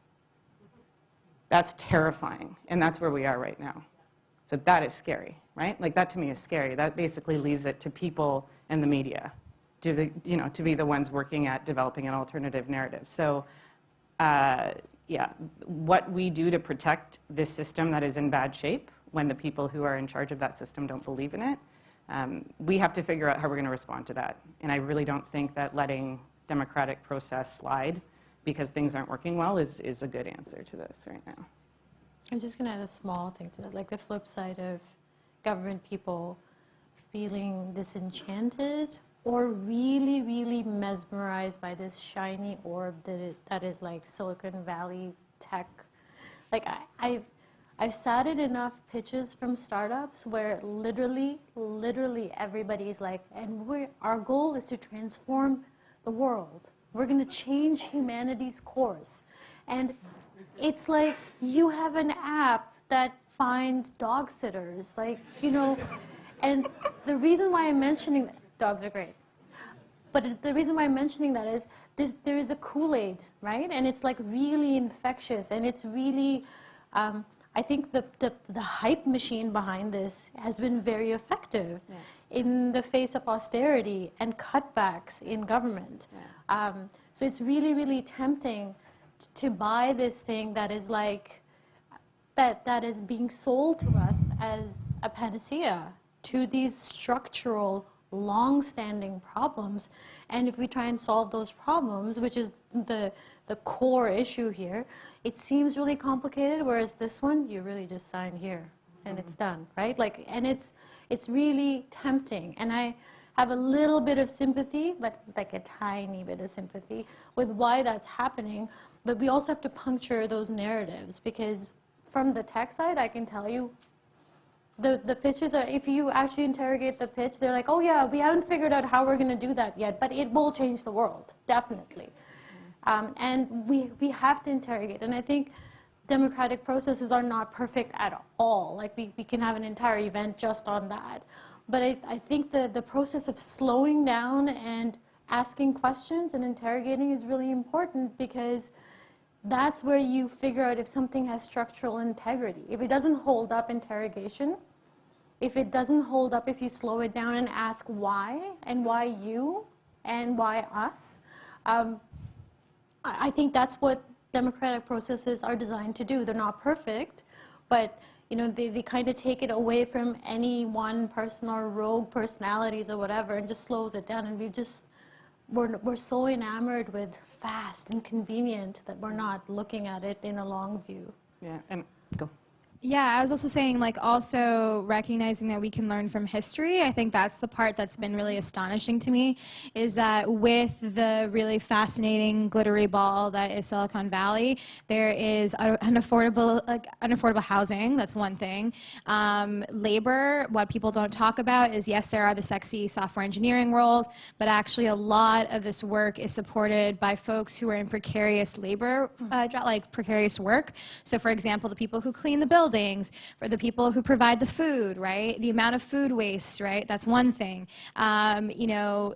that's terrifying. And that's where we are right now. So that is scary, right? Like that to me is scary. That basically leaves it to people and the media to be, you know, to be the ones working at developing an alternative narrative. So yeah, what we do to protect this system that is in bad shape when the people who are in charge of that system don't believe in it, we have to figure out how we're going to respond to that. And I really don't think that letting democratic process slide because things aren't working well is a good answer to this right now. I'm just going to add a small thing to that, like the flip side of government people feeling disenchanted or really, really mesmerized by this shiny orb that is like Silicon Valley tech. Like I've sat in enough pitches from startups where literally everybody's like, and our goal is to transform the world. We're going to change humanity's course. And it's like you have an app that finds dog sitters, like, you know, and the reason why I'm mentioning that, dogs are great, but the reason why I'm mentioning that is there is a Kool-Aid, right? And it's like really infectious, and it's really, I think the hype machine behind this has been very effective in the face of austerity and cutbacks in government. So it's really, really tempting to buy this thing that is like, that is being sold to us as a panacea to these structural, long-standing problems. And if we try and solve those problems, which is the core issue here, it seems really complicated, whereas this one, you really just sign here and it's done, right? Like, and it's really tempting. And I have a little bit of sympathy, but like a tiny bit of sympathy with why that's happening. But we also have to puncture those narratives, because from the tech side, I can tell you, the pitches are, if you actually interrogate the pitch, they're like, oh yeah, we haven't figured out how we're going to do that yet, but it will change the world, definitely. And we have to interrogate. And I think democratic processes are not perfect at all. Like we can have an entire event just on that. But I think the process of slowing down and asking questions and interrogating is really important, because that's where you figure out if something has structural integrity. If it doesn't hold up interrogation, if it doesn't hold up if you slow it down and ask why, and why you, and why us, I think that's what democratic processes are designed to do. They're not perfect, but you know, they kind of take it away from any one person or rogue personalities or whatever, and just slows it down. And we're so enamored with fast and convenient that we're not looking at it in a long view. Yeah, and go. Yeah, I was also saying, like, also recognizing that we can learn from history. I think that's the part that's been really astonishing to me, is that with the really fascinating glittery ball that is Silicon Valley, there is unaffordable housing. That's one thing. Labor, what people don't talk about is, yes, there are the sexy software engineering roles, but actually a lot of this work is supported by folks who are in precarious labor, like precarious work. So, for example, the people who clean the buildings, for the people who provide the food, right? The amount of food waste, right? That's one thing. You know,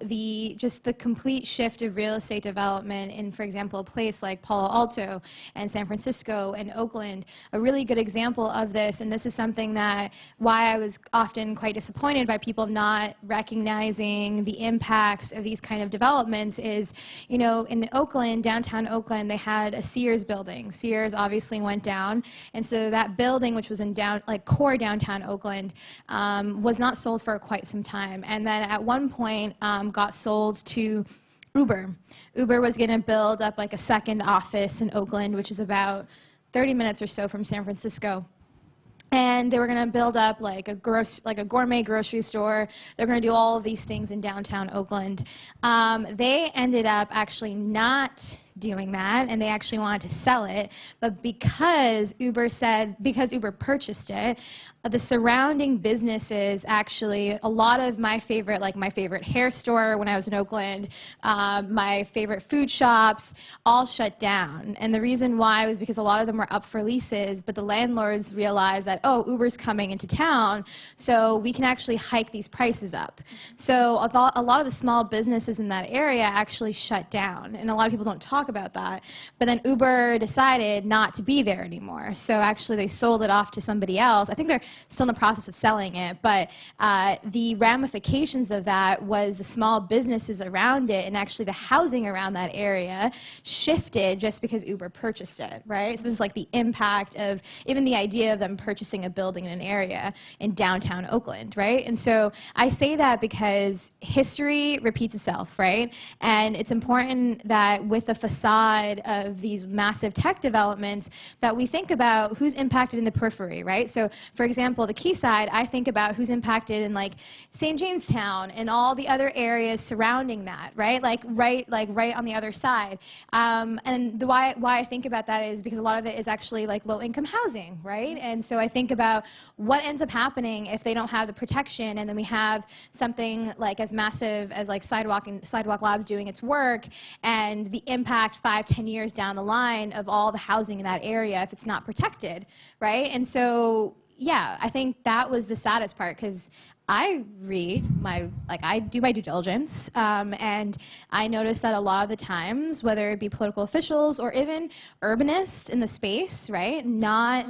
just the complete shift of real estate development in, for example, a place like Palo Alto and San Francisco and Oakland, a really good example of this. And this is something that why I was often quite disappointed by people not recognizing the impacts of these kind of developments is, you know, in Oakland, downtown Oakland, they had a Sears building. Sears obviously went down, and so that building, which was in core downtown Oakland, was not sold for quite some time, and then at one point got sold to Uber. Uber was going to build up like a second office in Oakland, which is about 30 minutes or so from San Francisco. And they were going to build up like a gourmet grocery store. They're going to do all of these things in downtown Oakland. They ended up actually not doing that, and they actually wanted to sell it. But because Uber purchased it, the surrounding businesses, actually, a lot of my favorite hair store when I was in Oakland, my favorite food shops, all shut down. And the reason why was because a lot of them were up for leases, but the landlords realized that, oh, Uber's coming into town, so we can actually hike these prices up. So a lot of the small businesses in that area actually shut down, and a lot of people don't talk about that. But then Uber decided not to be there anymore. So actually they sold it off to somebody else. I think they're still in the process of selling it, but the ramifications of that was the small businesses around it, and actually the housing around that area shifted just because Uber purchased it, right? So this is like the impact of even the idea of them purchasing a building in an area in downtown Oakland, right? And so I say that because history repeats itself, right? And it's important that with the facade of these massive tech developments that we think about who's impacted in the periphery, right? So for example, the Quayside, I think about who's impacted in like St. Jamestown and all the other areas surrounding that, right? Like right on the other side. And why I think about that is because a lot of it is actually like low income housing, right? And so I think about what ends up happening if they don't have the protection, and then we have something like as massive as like Sidewalk Labs doing its work, and the impact 5-10 years down the line of all the housing in that area if it's not protected, right? And so, yeah, I think that was the saddest part, because I do my due diligence, and I noticed that a lot of the times, whether it be political officials or even urbanists in the space, right, not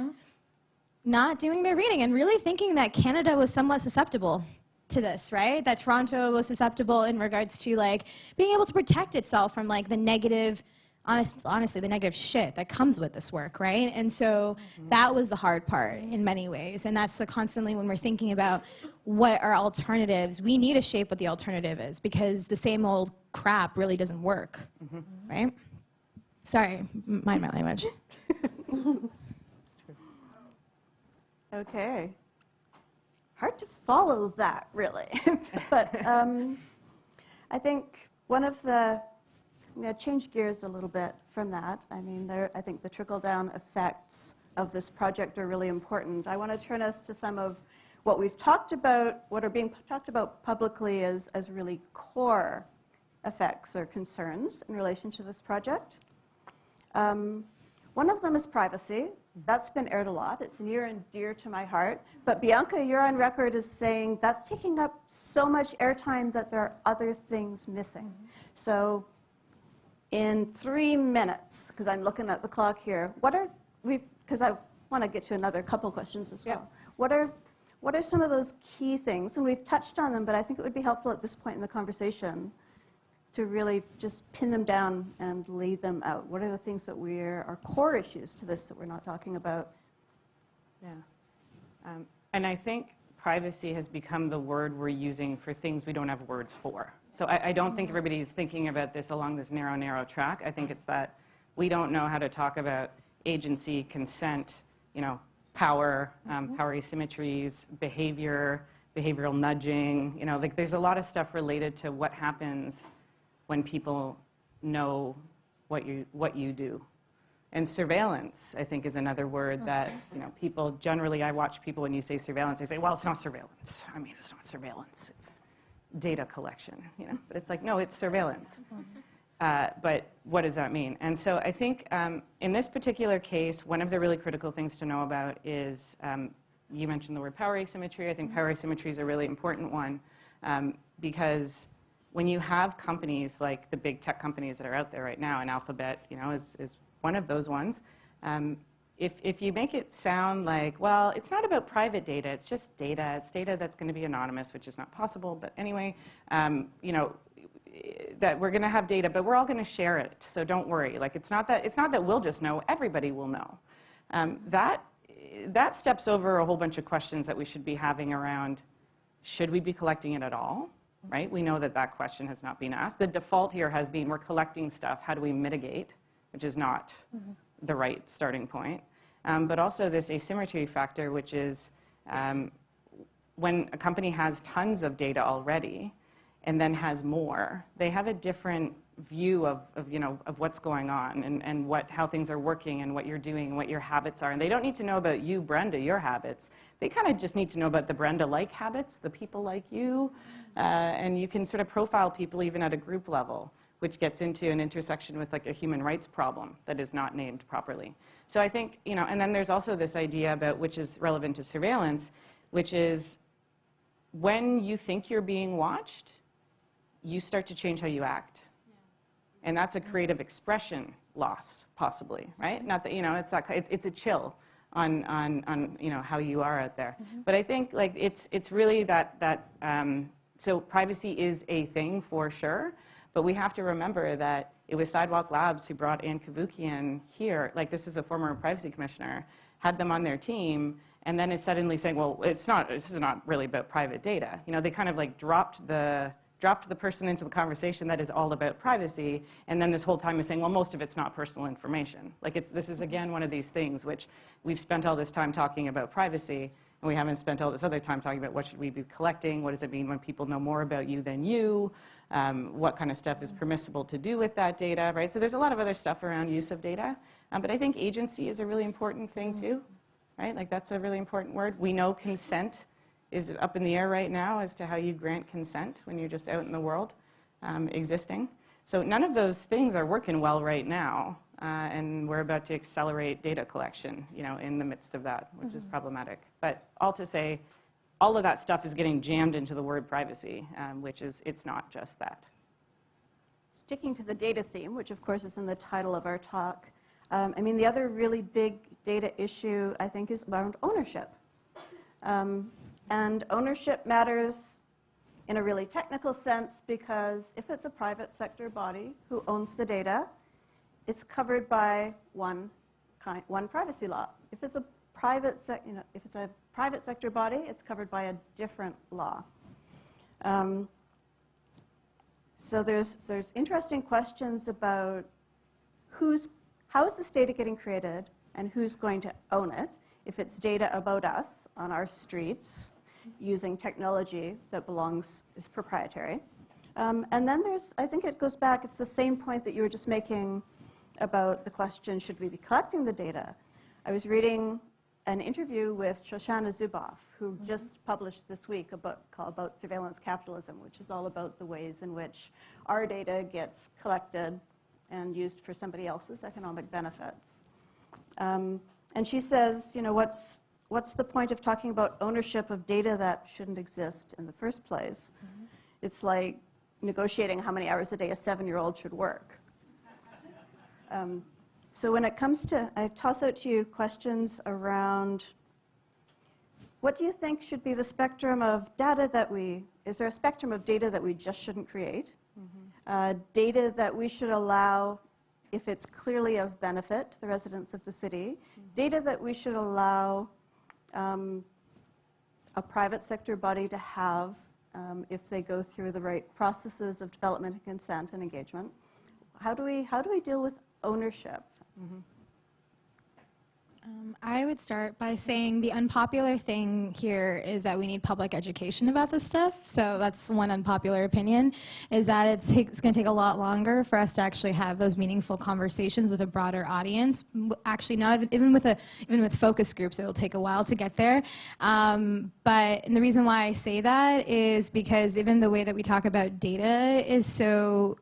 doing their reading and really thinking that Canada was somewhat susceptible to this, right? That Toronto was susceptible in regards to like being able to protect itself from like the negative, honestly, the negative shit that comes with this work, right? And so that was the hard part in many ways. And that's constantly when we're thinking about what are alternatives, we need to shape what the alternative is, because the same old crap really doesn't work, right? Sorry, mind my language. Okay. Hard to follow that, really. But I think one of the, I'm going to change gears a little bit from that. I mean, I think the trickle-down effects of this project are really important. I want to turn us to some of what we've talked about, what are being talked about publicly as really core effects or concerns in relation to this project. One of them is privacy. That's been aired a lot. It's near and dear to my heart. But Bianca, you're on record as saying that's taking up so much airtime that there are other things missing. So in 3 minutes, because I'm looking at the clock here, because I want to get to another couple questions as well. Yeah. What are some of those key things? And we've touched on them, but I think it would be helpful at this point in the conversation to really just pin them down and lay them out. What are the things that are core issues to this that we're not talking about? Yeah. And I think privacy has become the word we're using for things we don't have words for. So I don't think everybody's thinking about this along this narrow track. I think it's that we don't know how to talk about agency, consent, power, power asymmetries, behavioral nudging. You know, like there's a lot of stuff related to what happens when people know what you do. And surveillance, I think, is another word that, you know, people generally, I watch people when you say surveillance, they say, well, it's not surveillance. I mean, it's not surveillance. It's data collection, you know. But it's like, no, it's surveillance. But what does that mean? And so I think in this particular case, one of the really critical things to know about is, you mentioned the word power asymmetry. I think power asymmetry is a really important one because when you have companies like the big tech companies that are out there right now, and Alphabet, you know, is one of those ones. If you make it sound like, well, it's not about private data, it's just data. It's data that's going to be anonymous, which is not possible. But anyway, you know, that we're going to have data, but we're all going to share it. So don't worry. Like it's not that we'll just know. Everybody will know. That steps over a whole bunch of questions that we should be having around, should we be collecting it at all? Right? We know that that question has not been asked. The default here has been, we're collecting stuff. How do we mitigate? Which is not the right starting point. But also this asymmetry factor, which is when a company has tons of data already and then has more, they have a different view of what's going on and how things are working and what you're doing and what your habits are. And they don't need to know about you, Brenda, your habits. They kind of just need to know about the Brenda-like habits, the people like you. And you can sort of profile people even at a group level, which gets into an intersection with like a human rights problem that is not named properly. So I think, you know, and then there's also this idea about, which is relevant to surveillance, which is when you think you're being watched, you start to change how you act. And that's a creative expression loss, possibly, right? Not that, you know, it's a chill on you know, how you are out there. But I think like it's really that so privacy is a thing for sure. But we have to remember that it was Sidewalk Labs who brought Ann Cavoukian here. Like, this is a former privacy commissioner, had them on their team, and then is suddenly saying, well, this is not really about private data. You know, they kind of like dropped the person into the conversation that is all about privacy, and then this whole time is saying, well, most of it's not personal information. Like, this is, again, one of these things which we've spent all this time talking about privacy, and we haven't spent all this other time talking about what should we be collecting, what does it mean when people know more about you than you, what kind of stuff is permissible to do with that data, right? So there's a lot of other stuff around use of data, but I think agency is a really important thing too, right? Like that's a really important word. We know consent is up in the air right now as to how you grant consent when you're just out in the world existing. So none of those things are working well right now, and we're about to accelerate data collection, you know, in the midst of that, which is problematic. But all to say, all of that stuff is getting jammed into the word privacy, which is, it's not just that. Sticking to the data theme, which of course is in the title of our talk, I mean, the other really big data issue, I think, is around ownership. And ownership matters in a really technical sense because if it's a private sector body who owns the data, it's covered by one privacy law. If it's a private sector body, it's covered by a different law. So there's interesting questions about how is this data getting created and who's going to own it if it's data about us on our streets using technology that is proprietary. And then I think it goes back, it's the same point that you were just making about the question, should we be collecting the data? I was reading an interview with Shoshana Zuboff, who just published this week a book called About Surveillance Capitalism, which is all about the ways in which our data gets collected and used for somebody else's economic benefits. And she says, you know, what's the point of talking about ownership of data that shouldn't exist in the first place? It's like negotiating how many hours a day a 7-year-old should work. So when it comes to, I toss out to you questions around what do you think should be the spectrum of data is there a spectrum of data that we just shouldn't create? Data that we should allow if it's clearly of benefit to the residents of the city? Data that we should allow a private sector body to have if they go through the right processes of development and consent and engagement? How do we deal with ownership? I would start by saying the unpopular thing here is that we need public education about this stuff. So that's one unpopular opinion, is that it's going to take a lot longer for us to actually have those meaningful conversations with a broader audience. Actually, even with focus groups, it'll take a while to get there. And the reason why I say that is because even the way that we talk about data is so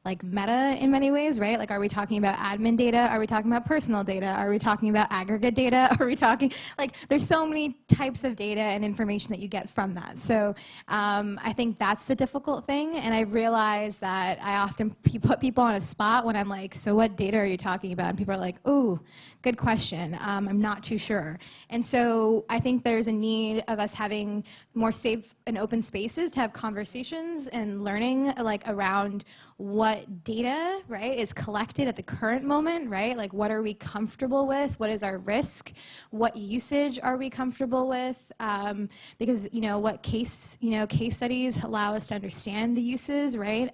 like meta in many ways, right? Like, are we talking about admin data? Are we talking about personal data? Are we talking about aggregate data? Are we talking, like, there's so many types of data and information that you get from that. So I think that's the difficult thing. And I realize that I often put people on a spot when I'm like, so what data are you talking about? And people are like, oh, good question. I'm not too sure. And so I think there's a need of us having more safe and open spaces to have conversations and learning, like, around what data, right, is collected at the current moment, right? Like, what are we comfortable with? What is our risk? What usage are we comfortable with? Because, what case studies allow us to understand the uses, right?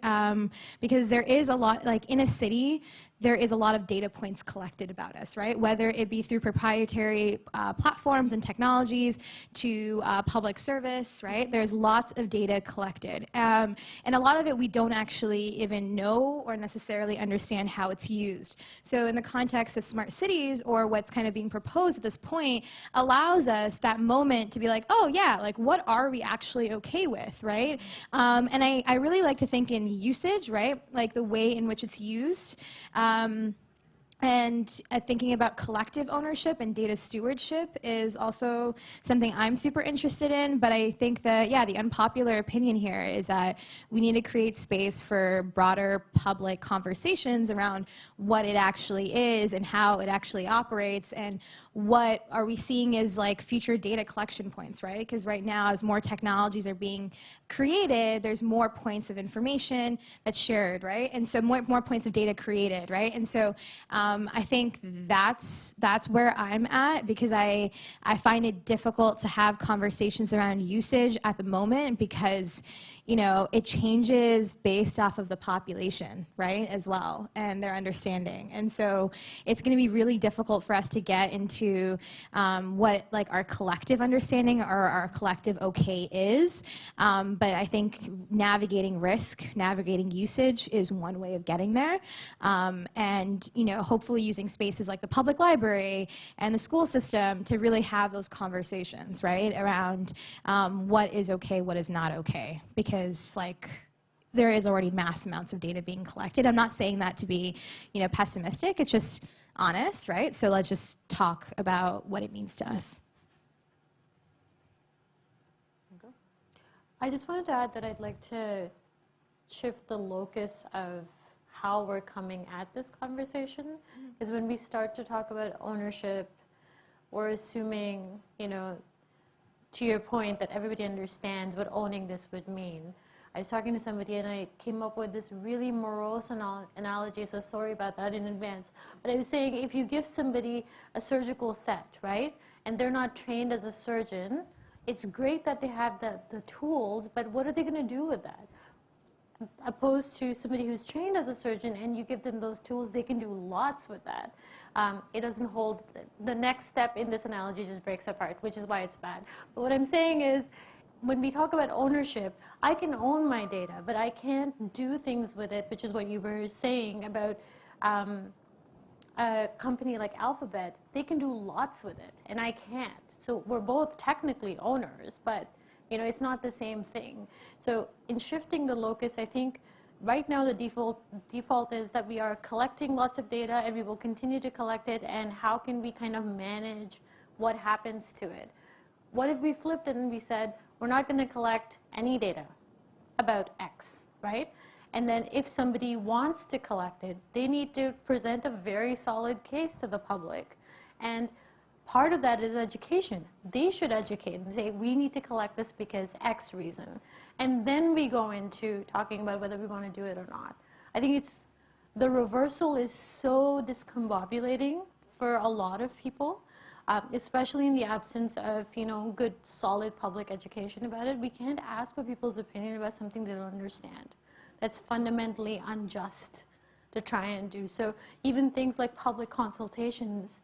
Because there is a lot, like, in a city, there is a lot of data points collected about us, right? Whether it be through proprietary platforms and technologies to public service, right? There's lots of data collected. And a lot of it we don't actually even know or necessarily understand how it's used. So in the context of smart cities, or what's kind of being proposed at this point, allows us that moment to be like, oh yeah, like, what are we actually okay with, right? And I really like to think in usage, right? Like the way in which it's used. And thinking about collective ownership and data stewardship is also something I'm super interested in. But I think that, yeah, the unpopular opinion here is that we need to create space for broader public conversations around what it actually is and how it actually operates, and what are we seeing as, like, future data collection points, right? Because right now, as more technologies are being created, there's more points of information that's shared, right? And so more points of data created, right? And so I think that's where I'm at, because I find it difficult to have conversations around usage at the moment, because it changes based off of the population, right, as well, and their understanding. And so it's going to be really difficult for us to get into what, like, our collective understanding or our collective okay is. But I think navigating risk, navigating usage is one way of getting there. And, hopefully using spaces like the public library and the school system to really have those conversations, right, around what is okay, what is not okay. Because, like, there is already mass amounts of data being collected. I'm not saying that to be, pessimistic. It's just honest, right? So let's just talk about what it means to us. I just wanted to add that I'd like to shift the locus of how we're coming at this conversation. Because when we start to talk about ownership, we're assuming, to your point, that everybody understands what owning this would mean. I was talking to somebody and I came up with this really morose analogy, so sorry about that in advance. But I was saying, if you give somebody a surgical set, right, and they're not trained as a surgeon, it's great that they have the tools, but what are they going to do with that? Opposed to somebody who's trained as a surgeon and you give them those tools, they can do lots with that. It doesn't hold, the next step in this analogy just breaks apart, which is why it's bad. But what I'm saying is, when we talk about ownership, I can own my data, but I can't do things with it, which is what you were saying about a company like Alphabet. They can do lots with it, and I can't. So we're both technically owners, but it's not the same thing. So in shifting the locus, I think right now the default is that we are collecting lots of data, and we will continue to collect it, and how can we kind of manage what happens to it? What if we flipped it and we said, we're not going to collect any data about X, right? And then if somebody wants to collect it, they need to present a very solid case to the public. And part of that is education. They should educate and say, we need to collect this because X reason. And then we go into talking about whether we want to do it or not. I think the reversal is so discombobulating for a lot of people. Especially in the absence of, good, solid public education about it. We can't ask for people's opinion about something they don't understand. That's fundamentally unjust to try and do. So even things like public consultations,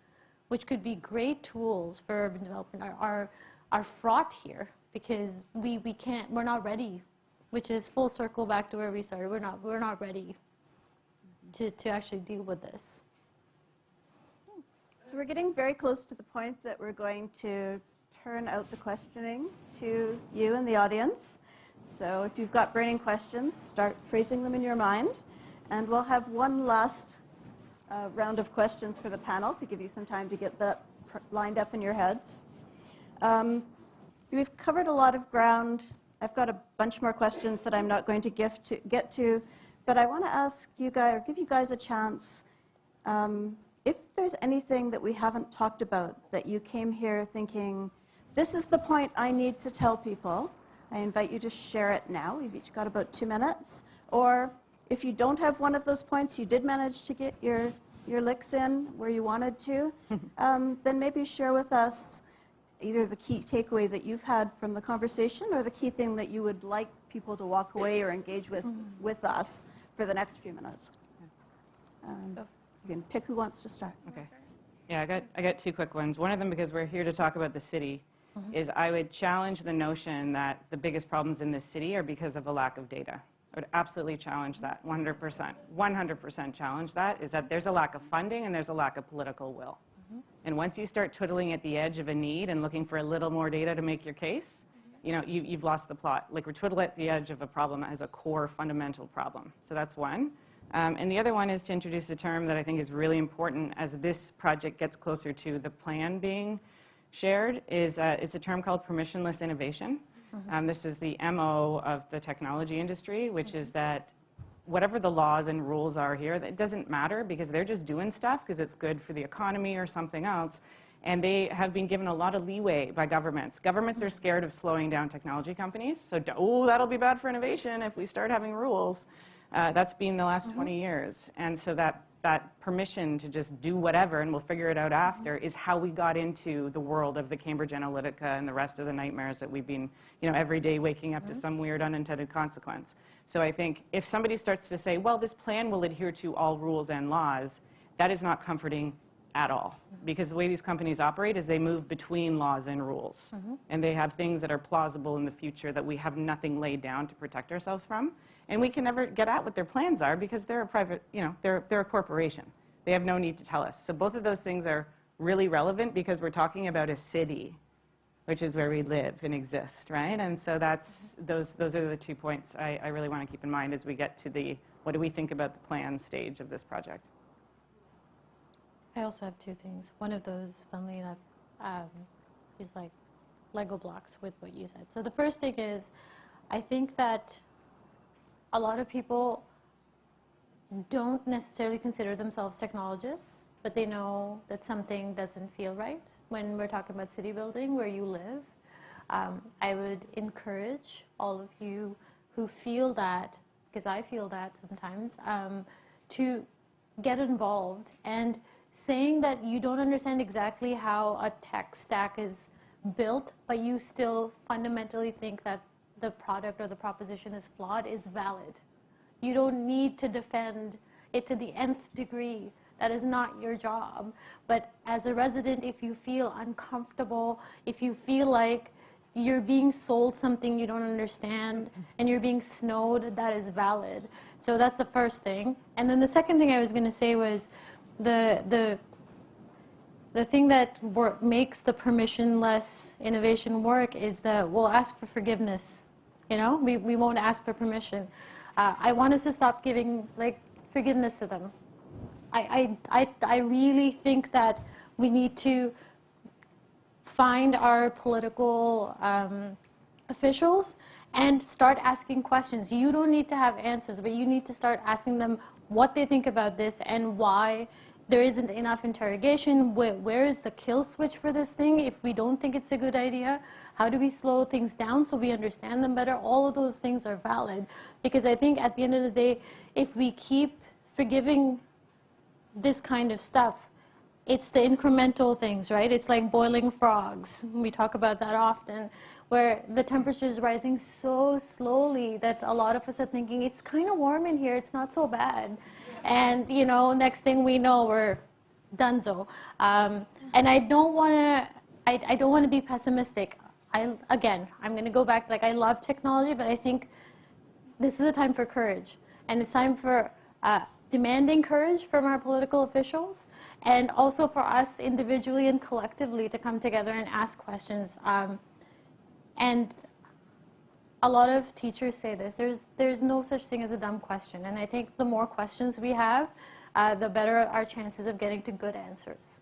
which could be great tools for urban development, are fraught here because we're not ready, which is full circle back to where we started. We're not ready to actually deal with this. So we're getting very close to the point that we're going to turn out the questioning to you in the audience. So if you've got burning questions, start phrasing them in your mind. And we'll have one last round of questions for the panel to give you some time to get that lined up in your heads. We've covered a lot of ground. I've got a bunch more questions that I'm not going to get to, but I want to ask you guys, or give you guys a chance, if there's anything that we haven't talked about that you came here thinking, this is the point I need to tell people, I invite you to share it now. We've each got about 2 minutes. Or if you don't have one of those points, you did manage to get your licks in where you wanted to, then maybe share with us either the key takeaway that you've had from the conversation or the key thing that you would like people to walk away or engage with us for the next few minutes. You can pick who wants to start. Okay. Yeah, I got 2 quick ones. One of them, because we're here to talk about the city, is I would challenge the notion that the biggest problems in this city are because of a lack of data. I would absolutely challenge that, 100%. 100% challenge that, is that there's a lack of funding and there's a lack of political will. And once you start twiddling at the edge of a need and looking for a little more data to make your case, you know, you've lost the plot. Like, we're twiddling at the edge of a problem as a core fundamental problem. So that's one. And the other one is to introduce a term that I think is really important as this project gets closer to the plan being shared. It's a term called permissionless innovation. This is the MO of the technology industry, which is that whatever the laws and rules are here, it doesn't matter because they're just doing stuff because it's good for the economy or something else. And they have been given a lot of leeway by governments. Governments are scared of slowing down technology companies. So, oh, that'll be bad for innovation if we start having rules. That's been the last 20 years. And so that permission to just do whatever and we'll figure it out after is how we got into the world of the Cambridge Analytica and the rest of the nightmares that we've been, you know, every day waking up to some weird unintended consequence. So I think if somebody starts to say, well, this plan will adhere to all rules and laws, that is not comforting at all. Because the way these companies operate is they move between laws and rules. And they have things that are plausible in the future that we have nothing laid down to protect ourselves from. And we can never get at what their plans are because they're a private, you know, they're a corporation. They have no need to tell us. So both of those things are really relevant because we're talking about a city, which is where we live and exist, right? And so those are the 2 points I really want to keep in mind as we get to the what do we think about the plan stage of this project. I also have 2 things. One of those, funnily enough, is like Lego blocks with what you said. So the first thing is, I think that a lot of people don't necessarily consider themselves technologists, but they know that something doesn't feel right when we're talking about city building where you live. I would encourage all of you who feel that, because I feel that sometimes, to get involved. And saying that you don't understand exactly how a tech stack is built, but you still fundamentally think that the product or the proposition is flawed is valid. You don't need to defend it to the nth degree. That is not your job. But as a resident, if you feel uncomfortable, if you feel like you're being sold something you don't understand and you're being snowed, that is valid. So that's the first thing. And then the second thing I was going to say was the thing that makes the permissionless innovation work is that we'll ask for forgiveness. You know, we won't ask for permission. I want us to stop giving like forgiveness to them. I really think that we need to find our political officials and start asking questions. You don't need to have answers, but you need to start asking them what they think about this and why there isn't enough interrogation. Where is the kill switch for this thing if we don't think it's a good idea? How do we slow things down so we understand them better? All of those things are valid, because I think at the end of the day, if we keep forgiving this kind of stuff, it's the incremental things, right? It's like boiling frogs. We talk about that often, where the temperature is rising so slowly that a lot of us are thinking, it's kind of warm in here, it's not so bad. And, you know, next thing we know, we're donezo. And I don't want to. I don't want to be pessimistic. Again, I'm going to go back. Like, I love technology, but I think this is a time for courage, and it's time for demanding courage from our political officials, and also for us individually and collectively to come together and ask questions. And a lot of teachers say this, there's no such thing as a dumb question, and I think the more questions we have, the better our chances of getting to good answers.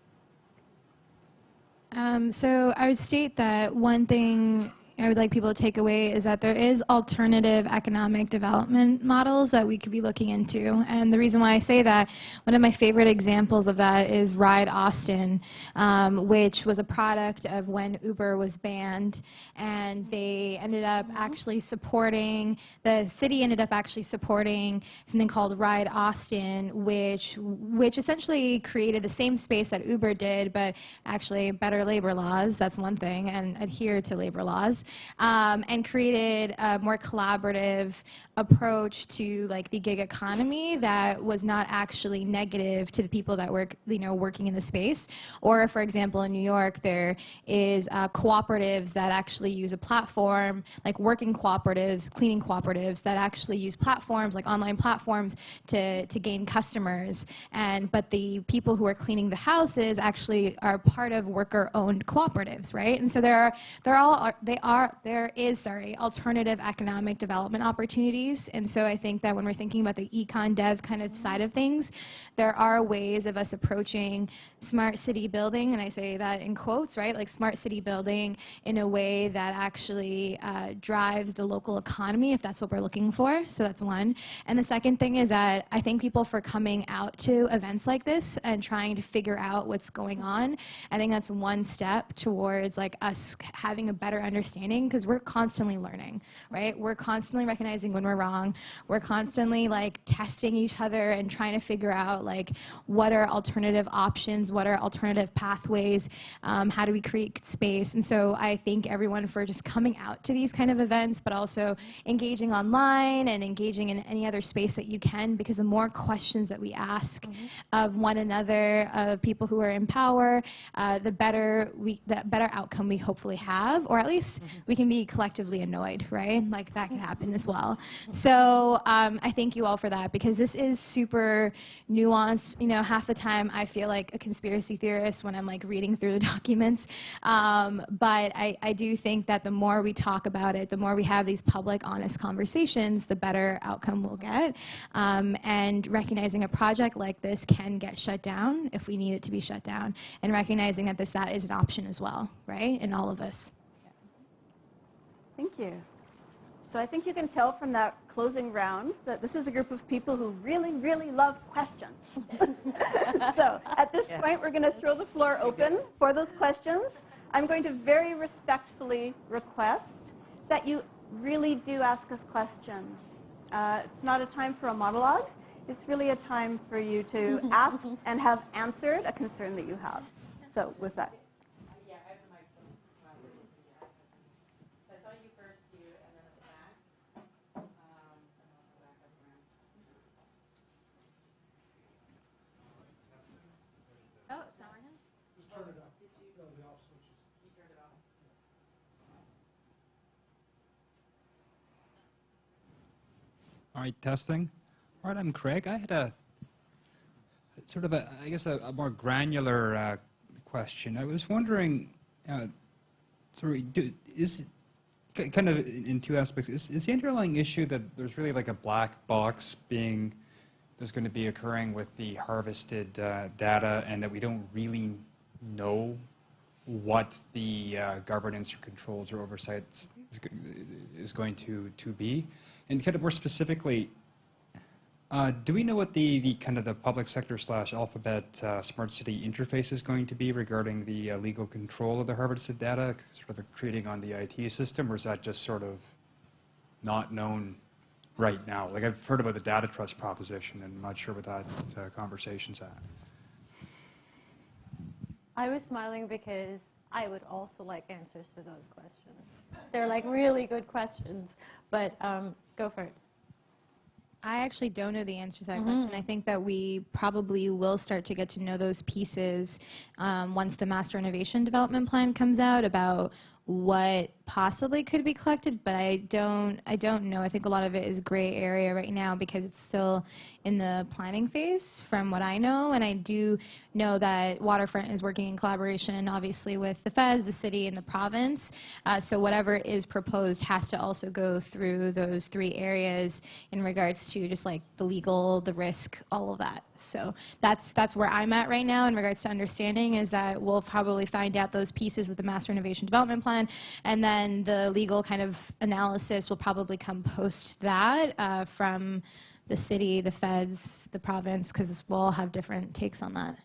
So I would state that one thing I would like people to take away is that there is alternative economic development models that we could be looking into. And the reason why I say that, one of my favorite examples of that is Ride Austin, which was a product of when Uber was banned. And they ended up actually supporting, the city ended up actually supporting something called Ride Austin, which essentially created the same space that Uber did, but actually better labor laws, that's one thing, and adhere to labor laws. And created a more collaborative approach to like the gig economy that was not actually negative to the people that work, working in the space. Or, for example, in New York, there is cooperatives that actually use a platform, like working cooperatives, cleaning cooperatives that actually use platforms, like online platforms, to gain customers. But the people who are cleaning the houses actually are part of worker-owned cooperatives, right? And so there is alternative economic development opportunities. And so I think that when we're thinking about the econ dev kind of side of things, there are ways of us approaching smart city building, and I say that in quotes, right? Like smart city building in a way that actually drives the local economy, if that's what we're looking for. So that's one. And the second thing is that I thank people for coming out to events like this and trying to figure out what's going on. I think that's one step towards like us having a better understanding, because we're constantly learning, right? We're constantly recognizing when we're wrong. We're constantly like testing each other and trying to figure out like what are alternative options, what are alternative pathways, how do we create space. And so I thank everyone for just coming out to these kind of events, but also engaging online and engaging in any other space that you can, because the more questions that we ask of one another, of people who are in power, the better outcome we hopefully have, or at least we can be collectively annoyed, right? Like that can happen as well. So I thank you all for that, because this is super nuanced. Half the time I feel like a conspiracy theorist when I'm like reading through the documents. But I do think that the more we talk about it, the more we have these public, honest conversations, the better outcome we'll get. And recognizing a project like this can get shut down if we need it to be shut down, and recognizing that that is an option as well, right? In all of us. Thank you. So I think you can tell from that closing round that this is a group of people who really, really love questions. So at this point, we're going to throw the floor open for those questions. I'm going to very respectfully request that you really do ask us questions. It's not a time for a monologue. It's really a time for you to ask and have answered a concern that you have. So with that. Oh, it's not working? Just turn it up. No, the off switches. You turned it off? All right, testing. All right, I'm Craig. I had a sort of a more granular question. I was wondering, is kind of in two aspects. Is the underlying issue that there's really like a black box there's going to be occurring with the harvested data, and that we don't really know what the governance or controls or oversight is going to be? And kind of more specifically, do we know what the kind of the public sector / alphabet smart city interface is going to be regarding the legal control of the harvested data, sort of creating on the IT system, or is that just sort of not known right now? Like, I've heard about the data trust proposition, and I'm not sure what that conversation's at. I was smiling because I would also like answers to those questions. They're like really good questions, but go for it. I actually don't know the answer to that question. I think that we probably will start to get to know those pieces once the Master Innovation Development Plan comes out about what possibly could be collected, but I don't know. I think a lot of it is gray area right now because it's still in the planning phase from what I know, and I do know that Waterfront is working in collaboration obviously with the feds, the city, and the province, so whatever is proposed has to also go through those 3 areas in regards to just like the legal, the risk, all of that. So that's where I'm at right now in regards to understanding, is that we'll probably find out those pieces with the Master Innovation Development Plan, and then the legal kind of analysis will probably come post that from the city, the feds, the province, because we'll all have different takes on that.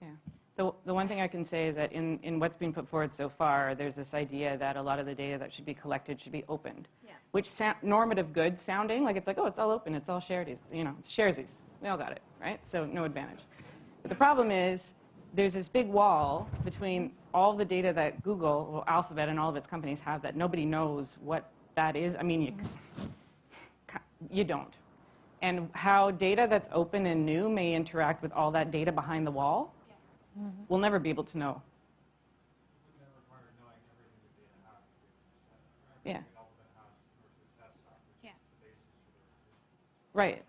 Yeah. The one thing I can say is that in what's been put forward so far, there's this idea that a lot of the data that should be collected should be opened, which normative good sounding, like it's like, oh, it's all open, it's all shared, you know, it's sharesies. We all got it, right? So no advantage. But the problem is there's this big wall between all the data that Google, well, Alphabet and all of its companies have that nobody knows what that is. I mean, you don't. And how data that's open and new may interact with all that data behind the wall, we'll never be able to know. Yeah. Right.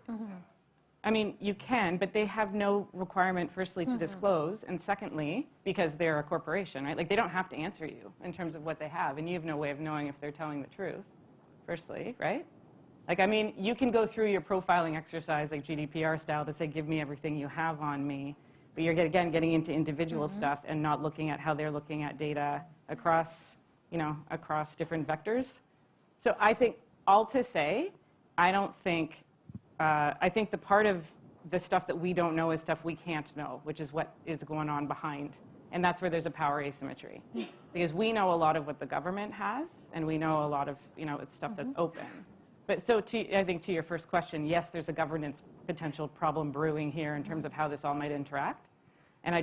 I mean, you can, but they have no requirement, firstly, to disclose, and secondly, because they're a corporation, right? Like, they don't have to answer you in terms of what they have, and you have no way of knowing if they're telling the truth, firstly, right? Like, I mean, you can go through your profiling exercise, like GDPR style, to say, give me everything you have on me, but you're, again, getting into individual stuff and not looking at how they're looking at data across, you know, across different vectors. So I think, all to say, I don't think, I think the part of the stuff that we don't know is stuff we can't know, which is what is going on behind. And that's where there's a power asymmetry. Because we know a lot of what the government has, and we know a lot of, you know, it's stuff that's open. But so I think to your first question, yes, there's a governance potential problem brewing here in terms of how this all might interact. And I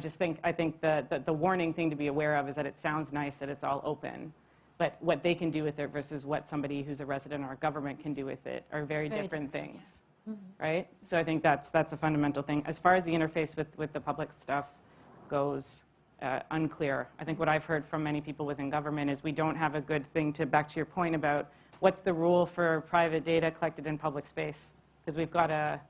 think the warning thing to be aware of is that it sounds nice that it's all open. But what they can do with it versus what somebody who's a resident or a government can do with it are very different things. Right? So I think that's a fundamental thing. As far as the interface with the public stuff goes, unclear. I think what I've heard from many people within government is we don't have a good thing to, back to your point about what's the rule for private data collected in public space? Because we've got a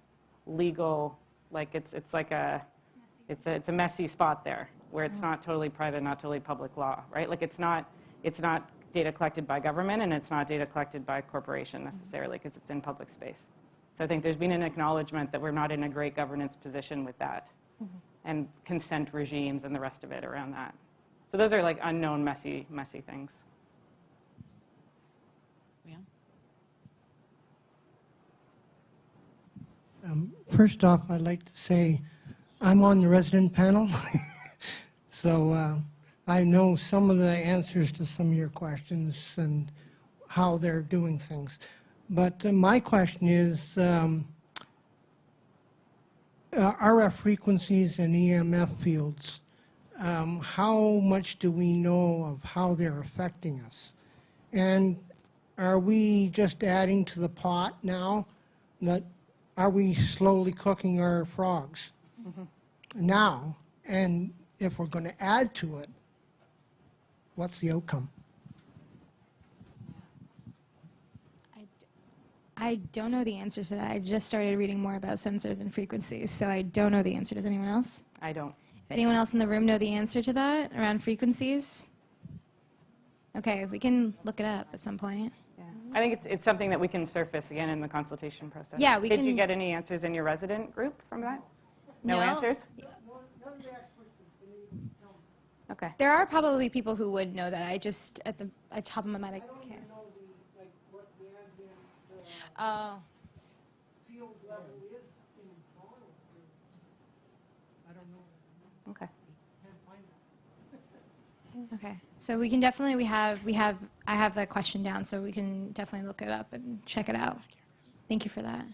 legal, like it's a messy spot there where it's not totally private, not totally public law, right? Like it's not data collected by government and it's not data collected by corporation necessarily because it's in public space. So I think there's been an acknowledgement that we're not in a great governance position with that and consent regimes and the rest of it around that. So those are like unknown, messy things. First off, I'd like to say I'm on the resident panel, so I know some of the answers to some of your questions and how they're doing things. But my question is, RF frequencies and EMF fields, how much do we know of how they're affecting us? And are we just adding to the pot now? Are we slowly cooking our frogs now? And if we're going to add to it, what's the outcome? I don't know the answer to that. I just started reading more about sensors and frequencies, so I don't know the answer. Does anyone else? I don't. If anyone else in the room know the answer to that around frequencies? Okay, we can look it up at some point. Yeah. I think it's something that we can surface again in the consultation process. Yeah, we Did can. you get any answers in your resident group from that? No answers? Okay. There are probably people who would know that. I just, at top of my mind, I can't. Oh. Field level is in Toronto. I don't know. Okay. Can't find that. Okay, so we can definitely, I have that question down, so we can definitely look it up and check it out. Thank you for that.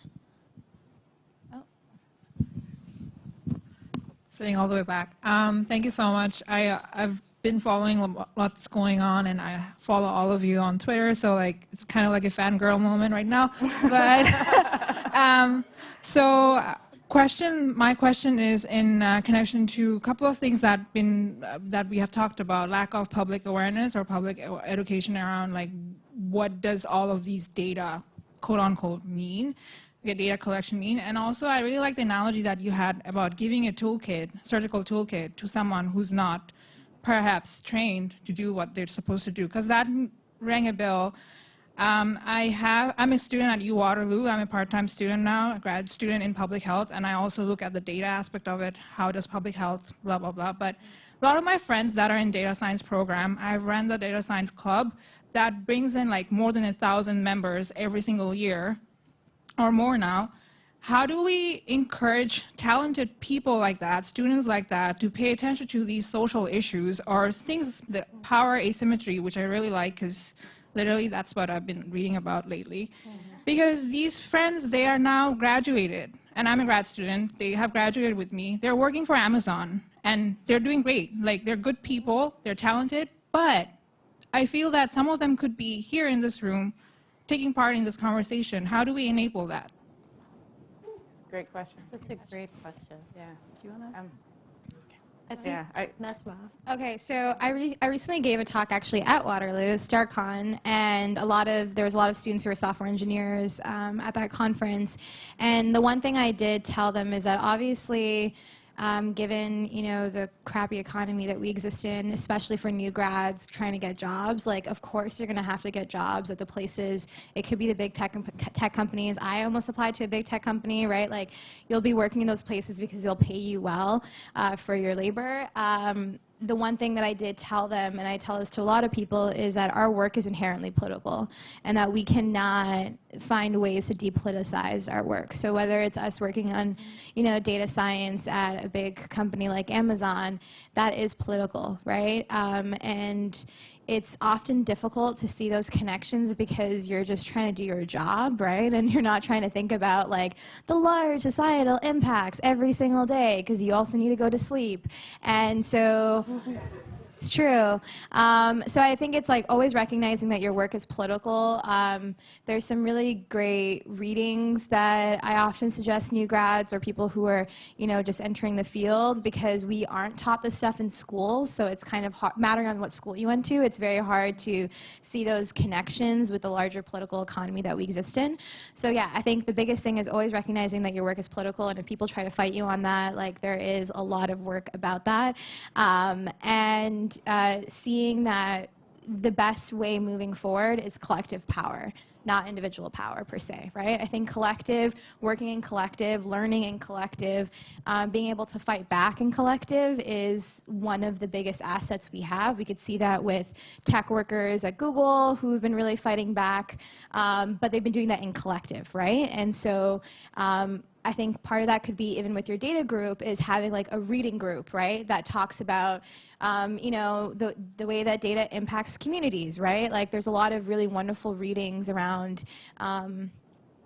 Oh. Sitting all the way back. Thank you so much. I've been following what's going on, and I follow all of you on Twitter, so like it's kind of like a fangirl moment right now. But my question is in connection to a couple of things that we have talked about: lack of public awareness or public education around like what does all of these data, quote unquote, mean. Data collection mean, and also I really like the analogy that you had about giving a toolkit, surgical toolkit, to someone who's not perhaps trained to do what they're supposed to do, because that rang a bell. I'm a student at U Waterloo. I'm a part-time student now, a grad student in public health, and I also look at the data aspect of it. How does public health, blah, blah, blah. But a lot of my friends that are in data science program, I've run the data science club that brings in like more than 1,000 members every single year, or more now. How do we encourage talented people like that, students like that, to pay attention to these social issues or things that power asymmetry, which I really like, because literally that's what I've been reading about lately. Because these friends, they are now graduated, and I'm a grad student. They have graduated with me. They're working for Amazon, and they're doing great. Like, they're good people, they're talented, but I feel that some of them could be here in this room taking part in this conversation. How do we enable that? Great question. That's a great question. Yeah. Do you want to? I think Yeah. Nasma. Okay, so I recently gave a talk actually at Waterloo, StarCon, and there was a lot of students who were software engineers at that conference. And the one thing I did tell them is that obviously, given the crappy economy that we exist in, especially for new grads trying to get jobs, like of course you're going to have to get jobs at the places. It could be the big tech companies. I almost applied to a big tech company, right? Like you'll be working in those places because they'll pay you well for your labor. The one thing that I did tell them, and I tell this to a lot of people, is that our work is inherently political and that we cannot find ways to depoliticize our work. So whether it's us working on, data science at a big company like Amazon, that is political, right? And it's often difficult to see those connections because you're just trying to do your job, right? And you're not trying to think about like the large societal impacts every single day because you also need to go to sleep. And so it's true. So I think it's like always recognizing that your work is political. There's some really great readings that I often suggest new grads or people who are, just entering the field, because we aren't taught this stuff in school. So it's kind of hard, mattering on what school you went to, it's very hard to see those connections with the larger political economy that we exist in. So yeah, I think the biggest thing is always recognizing that your work is political, and if people try to fight you on that, like there is a lot of work about that. And seeing that the best way moving forward is collective power, not individual power per se, right? I think collective, working in collective, learning in collective, being able to fight back in collective is one of the biggest assets we have. We could see that with tech workers at Google who have been really fighting back, but they've been doing that in collective, right? And so I think part of that could be, even with your data group, is having like a reading group, right? That talks about, the way that data impacts communities, right? Like there's a lot of really wonderful readings around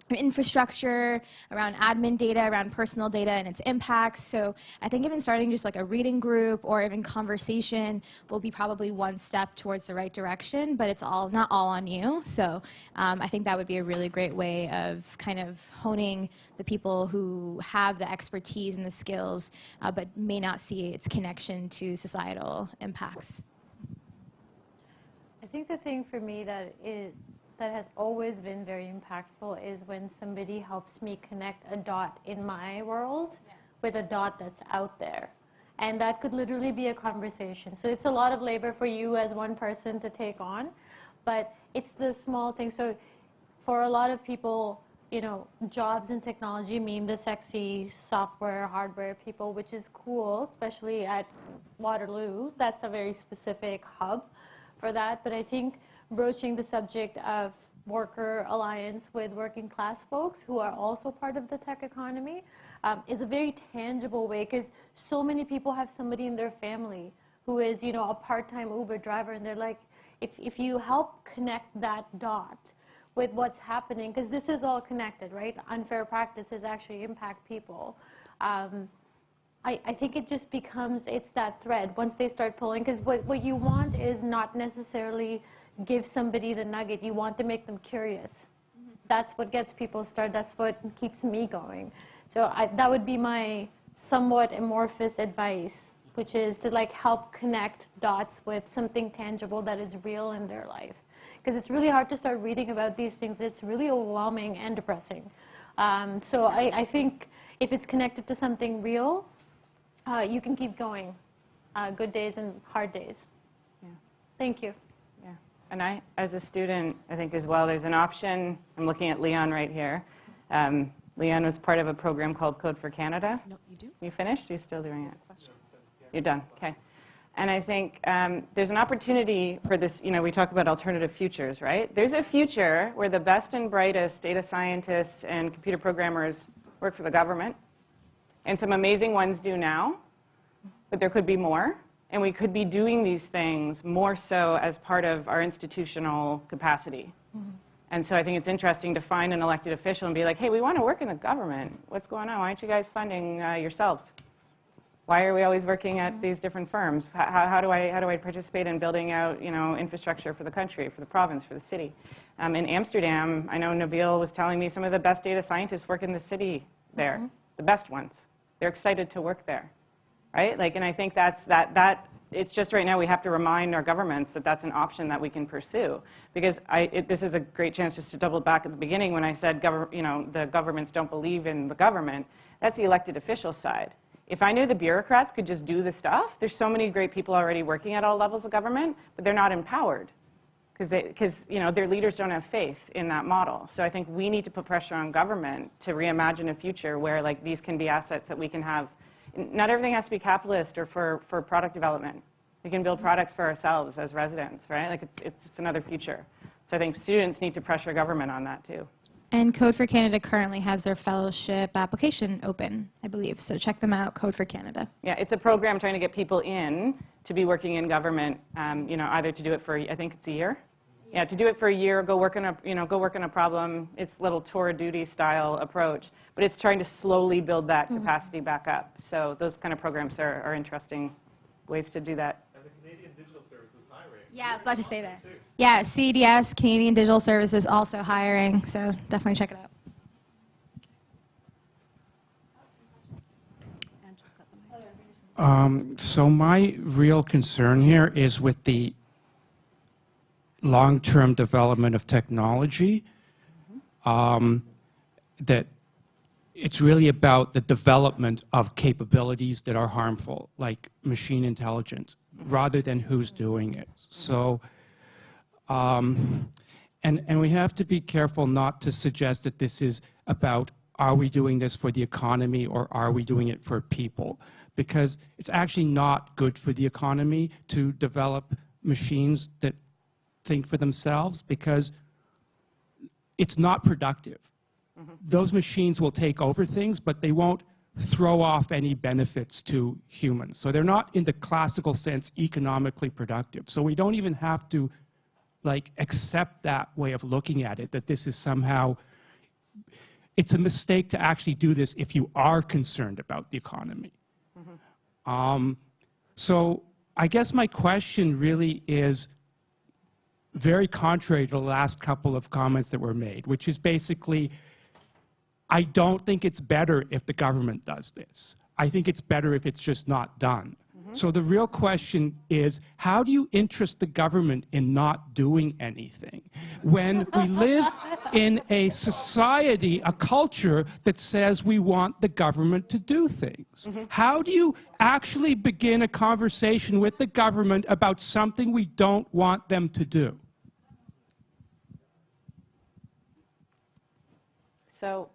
infrastructure, around admin data, around personal data and its impacts. So I think even starting just like a reading group or even conversation will be probably one step towards the right direction, but it's not all on you. So I think that would be a really great way of kind of honing the people who have the expertise and the skills, but may not see its connection to societal impacts. I think the thing for me that has always been very impactful is when somebody helps me connect a dot in my world with a dot that's out there. And that could literally be a conversation. So it's a lot of labor for you as one person to take on, but it's the small things. So for a lot of people, jobs in technology mean the sexy software, hardware people, which is cool, especially at Waterloo. That's a very specific hub for that. But I think broaching the subject of worker alliance with working class folks who are also part of the tech economy is a very tangible way, because so many people have somebody in their family who is, a part-time Uber driver, and they're like, if you help connect that dot with what's happening, because this is all connected, right? Unfair practices actually impact people. I think it just becomes, it's that thread once they start pulling, because what you want is not necessarily give somebody the nugget, you want to make them curious. That's what gets people started, that's what keeps me going. So that would be my somewhat amorphous advice, which is to like help connect dots with something tangible that is real in their life. Because it's really hard to start reading about these things, it's really overwhelming and depressing. So I think if it's connected to something real, you can keep going. Good days and hard days. Yeah. Thank you. Yeah. And I, as a student, I think as well, there's an option. I'm looking at Leon right here. Leon was part of a program called Code for Canada. No, you do? You finished? You're still doing it? Question. You're done. Okay. And I think there's an opportunity for this, you know, we talk about alternative futures, right? There's a future where the best and brightest data scientists and computer programmers work for the government. And some amazing ones do now, but there could be more. And we could be doing these things more so as part of our institutional capacity. Mm-hmm. And so I think it's interesting to find an elected official and be like, hey, we want to work in the government. What's going on? Why aren't you guys funding yourselves? Why are we always working at these different firms? How do I participate in building out, you know, infrastructure for the country, for the province, for the city? In Amsterdam, I know Nabil was telling me some of the best data scientists work in the city there, mm-hmm. the best ones. They're excited to work there, right? Like, and I think it's just right now we have to remind our governments that that's an option that we can pursue. Because this is a great chance just to double back at the beginning when I said, you know, the governments don't believe in the government. That's the elected official side. If I knew the bureaucrats could just do the stuff, there's so many great people already working at all levels of government, but they're not empowered because you know, their leaders don't have faith in that model. So I think we need to put pressure on government to reimagine a future where like these can be assets that we can have. Not everything has to be capitalist or for product development. We can build products for ourselves as residents, right? Like it's another future. So I think students need to pressure government on that too. And Code for Canada currently has their fellowship application open, I believe. So check them out, Code for Canada. Yeah, it's a program trying to get people in to be working in government. You know, either to do it for, I think it's a year. Yeah, to do it for a year, go work on a problem. It's a little tour of duty style approach, but it's trying to slowly build that capacity back up. So those kind of programs are interesting ways to do that. And the Canadian Digital Services hiring. Yeah, I was about to say that. Yeah, CDS, Canadian Digital Services, also hiring, so definitely check it out. So my real concern here is with the long-term development of technology, that it's really about the development of capabilities that are harmful, like machine intelligence, rather than who's doing it. So, and we have to be careful not to suggest that this is about, are we doing this for the economy or are we doing it for people? Because it's actually not good for the economy to develop machines that think for themselves, because it's not productive. Mm-hmm. Those machines will take over things, but they won't throw off any benefits to humans. So they're not, in the classical sense, economically productive. So we don't even have to like accept that way of looking at it, that this is somehow, it's a mistake to actually do this if you are concerned about the economy. Mm-hmm. So I guess my question really is very contrary to the last couple of comments that were made, which is basically, I don't think it's better if the government does this. I think it's better if it's just not done. Mm-hmm. So the real question is, how do you interest the government in not doing anything when we live in a society, a culture that says we want the government to do things? Mm-hmm. How do you actually begin a conversation with the government about something we don't want them to do? So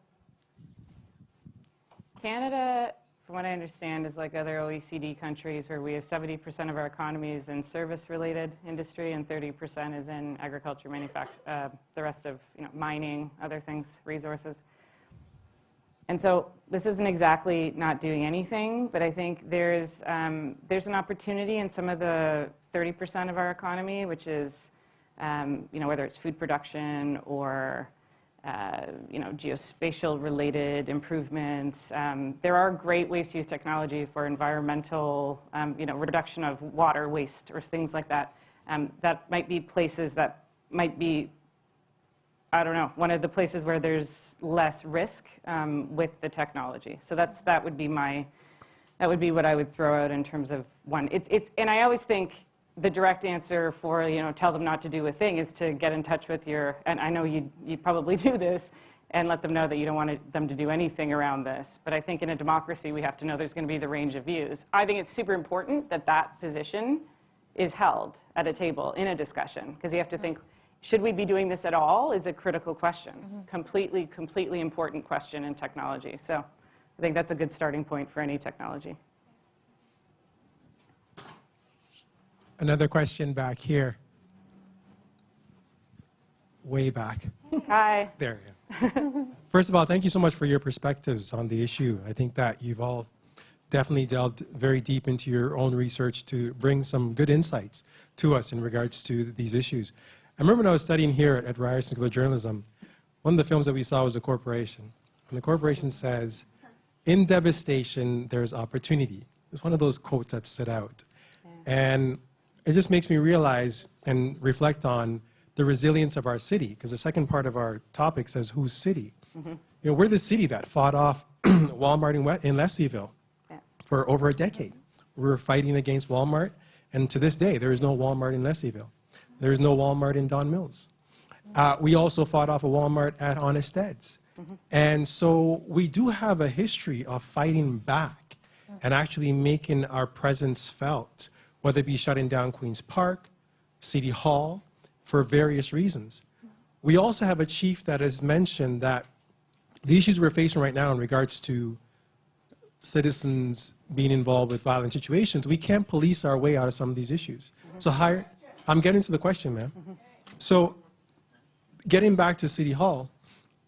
Canada, from what I understand, is like other OECD countries where we have 70% of our economy is in service-related industry and 30% is in agriculture, manufacture, the rest of mining, other things, resources. And so this isn't exactly not doing anything, but I think there's an opportunity in some of the 30% of our economy, which is whether it's food production or geospatial-related improvements. There are great ways to use technology for environmental, reduction of water waste or things like that. That might be places that might be, I don't know, one of the places where there's less risk with the technology. So that would be what I would throw out in terms of one. And I always think the direct answer for, tell them not to do a thing is to get in touch with and I know you probably do this, and let them know that you don't want them to do anything around this. But I think in a democracy, we have to know there's going to be the range of views. I think it's super important that that position is held at a table in a discussion, because you have to think, should we be doing this at all is a critical question. Completely important question in technology. So I think that's a good starting point for any technology. Another question back here. Way back. Hi. There you go. First of all, thank you so much for your perspectives on the issue. I think that you've all definitely delved very deep into your own research to bring some good insights to us in regards to these issues. I remember when I was studying here at Ryerson School of Journalism, one of the films that we saw was A Corporation. And the corporation says, in devastation, there's opportunity. It's one of those quotes that stood out. And it just makes me realize and reflect on the resilience of our city, because the second part of our topic says, whose city? We're the city that fought off Walmart in Leslieville for over a decade. We were fighting against Walmart, and to this day, there is no Walmart in Leslieville. There is no Walmart in Don Mills. We also fought off a Walmart at Honest Ed's. And so we do have a history of fighting back and actually making our presence felt, whether it be shutting down Queen's Park, City Hall, for various reasons. We also have a chief that has mentioned that the issues we're facing right now in regards to citizens being involved with violent situations, we can't police our way out of some of these issues. So I'm getting to the question, ma'am. So getting back to City Hall,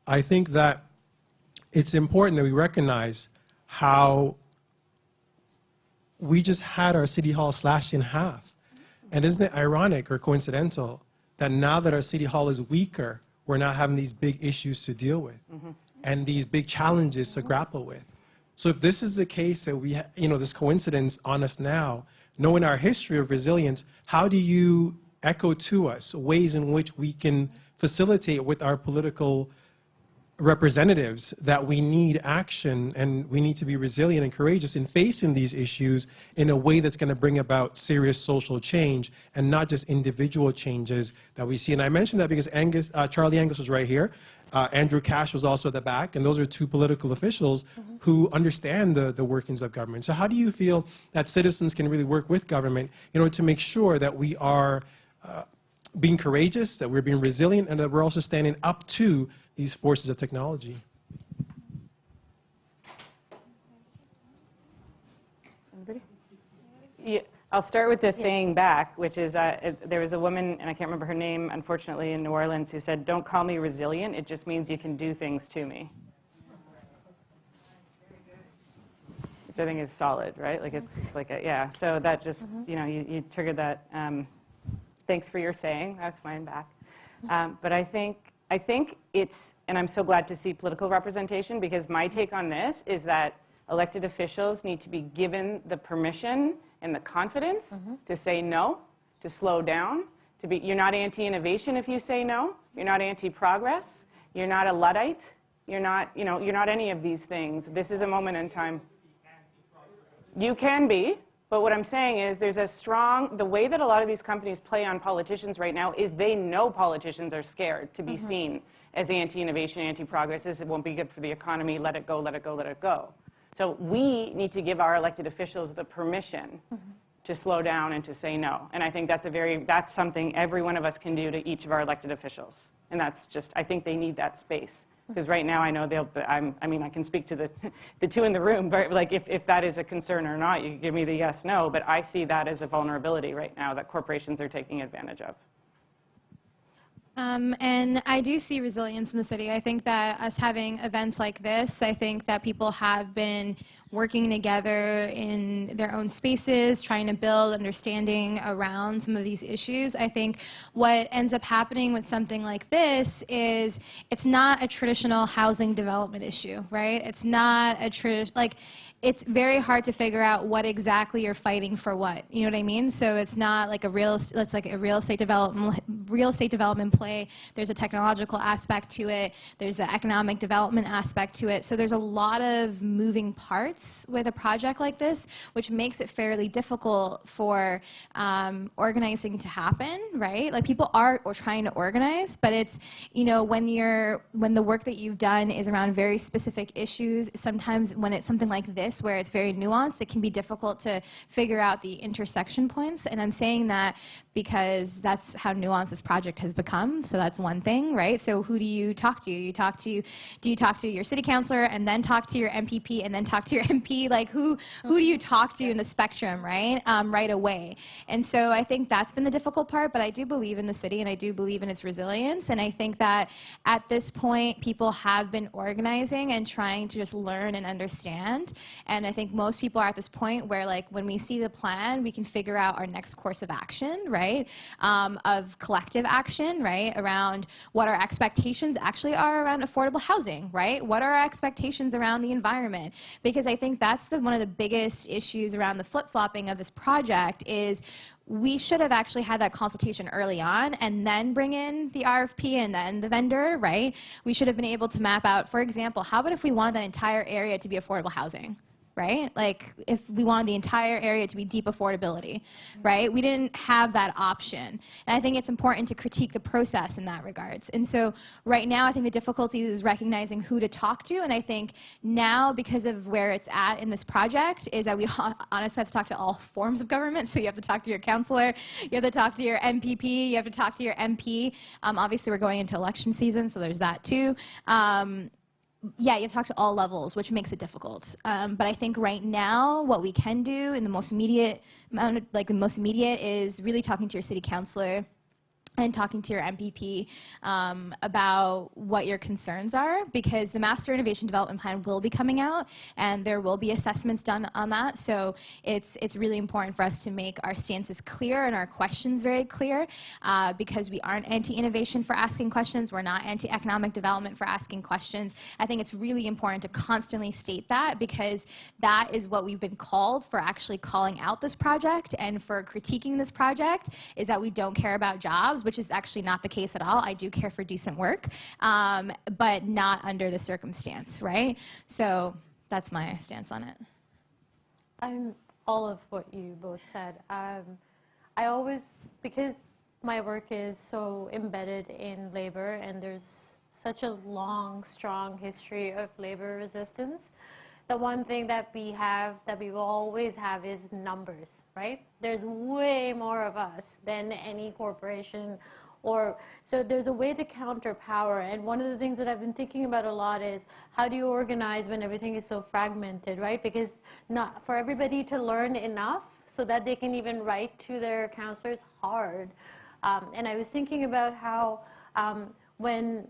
I think that it's important that we recognize how we just had our City Hall slashed in half. And isn't it ironic or coincidental that now that our City Hall is weaker, we're now having these big issues to deal with and these big challenges to grapple with? So if this is the case that we this coincidence on us now, knowing our history of resilience, how do you echo to us ways in which we can facilitate with our political representatives that we need action and we need to be resilient and courageous in facing these issues in a way that's going to bring about serious social change and not just individual changes that we see? And I mentioned that because Charlie Angus was right here. Andrew Cash was also at the back, and those are two political officials who understand the workings of government. So how do you feel that citizens can really work with government in order to make sure that we are being courageous, that we're being resilient, and that we're also standing up to these forces of technology? Anybody? Yeah, I'll start with this saying back, which is there was a woman, and I can't remember her name, unfortunately, in New Orleans, who said, "Don't call me resilient, it just means you can do things to me." Which I think is solid, right? Like it's like so that just, you triggered that. Thanks for your saying, that's mine back. But I think it's, and I'm so glad to see political representation, because my take on this is that elected officials need to be given the permission and the confidence to say no, to slow down, you're not anti-innovation if you say no, you're not anti-progress, you're not a Luddite, you're not any of these things. This is a moment in time. You can be, but what I'm saying is the way that a lot of these companies play on politicians right now is they know politicians are scared to be seen as anti-innovation, anti-progress. It won't be good for the economy, let it go, let it go, let it go. So we need to give our elected officials the permission to slow down and to say no. And I think that's something every one of us can do to each of our elected officials. And that's just, I think they need that space. Because right now I know I can speak to the two in the room, but like if that is a concern or not, you can give me the yes, no, but I see that as a vulnerability right now that corporations are taking advantage of. And I do see resilience in the city. I think that us having events like this, I think that people have been working together in their own spaces, trying to build understanding around some of these issues. I think what ends up happening with something like this is it's not a traditional housing development issue, right? It's not a it's very hard to figure out what exactly you're fighting for what. You know what I mean? So it's not like it's like a real estate development play. There's a technological aspect to it. There's the economic development aspect to it. So there's a lot of moving parts with a project like this, which makes it fairly difficult for organizing to happen, right? Like people are trying to organize, but it's, you know, when the work that you've done is around very specific issues, sometimes when it's something like this, where it's very nuanced, it can be difficult to figure out the intersection points. And I'm saying that because that's how nuanced this project has become. So that's one thing, right? So who do you talk to? Do you talk to your city councilor and then talk to your MPP and then talk to your MP? Like who do you talk to in the spectrum, right? Right away. And so I think that's been the difficult part, but I do believe in the city and I do believe in its resilience. And I think that at this point, people have been organizing and trying to just learn and understand. And I think most people are at this point where, like, when we see the plan, we can figure out our next course of action, right? Of collective action, right? Around what our expectations actually are around affordable housing, right? What are our expectations around the environment? Because I think that's one of the biggest issues around the flip-flopping of this project is we should have actually had that consultation early on and then bring in the RFP and then the vendor, right? We should have been able to map out, for example, how about if we wanted that entire area to be affordable housing? Right? Like if we wanted the entire area to be deep affordability, right? We didn't have that option. And I think it's important to critique the process in that regards. And so right now, I think the difficulty is recognizing who to talk to. And I think now, because of where it's at in this project, is that we honestly have to talk to all forms of government. So you have to talk to your councilor, you have to talk to your MPP, you have to talk to your MP. Obviously, we're going into election season, so there's that too. Yeah, you have to talk to all levels, which makes it difficult. But I think right now, what we can do in the most immediate is really talking to your city councilor and talking to your MPP about what your concerns are, because the Master Innovation Development Plan will be coming out, and there will be assessments done on that. So it's really important for us to make our stances clear and our questions very clear, because we aren't anti-innovation for asking questions. We're not anti-economic development for asking questions. I think it's really important to constantly state that, because that is what we've been called for, actually calling out this project and for critiquing this project, is that we don't care about jobs, which is actually not the case at all. I do care for decent work, but not under the circumstance, right? So that's my stance on it. All of what you both said. I always, because my work is so embedded in labor and there's such a long, strong history of labor resistance, the one thing that we will always have is numbers, right? There's way more of us than any corporation, so there's a way to counter power. And one of the things that I've been thinking about a lot is how do you organize when everything is so fragmented, right? Because not for everybody to learn enough so that they can even write to their counselors hard. And I was thinking about how when,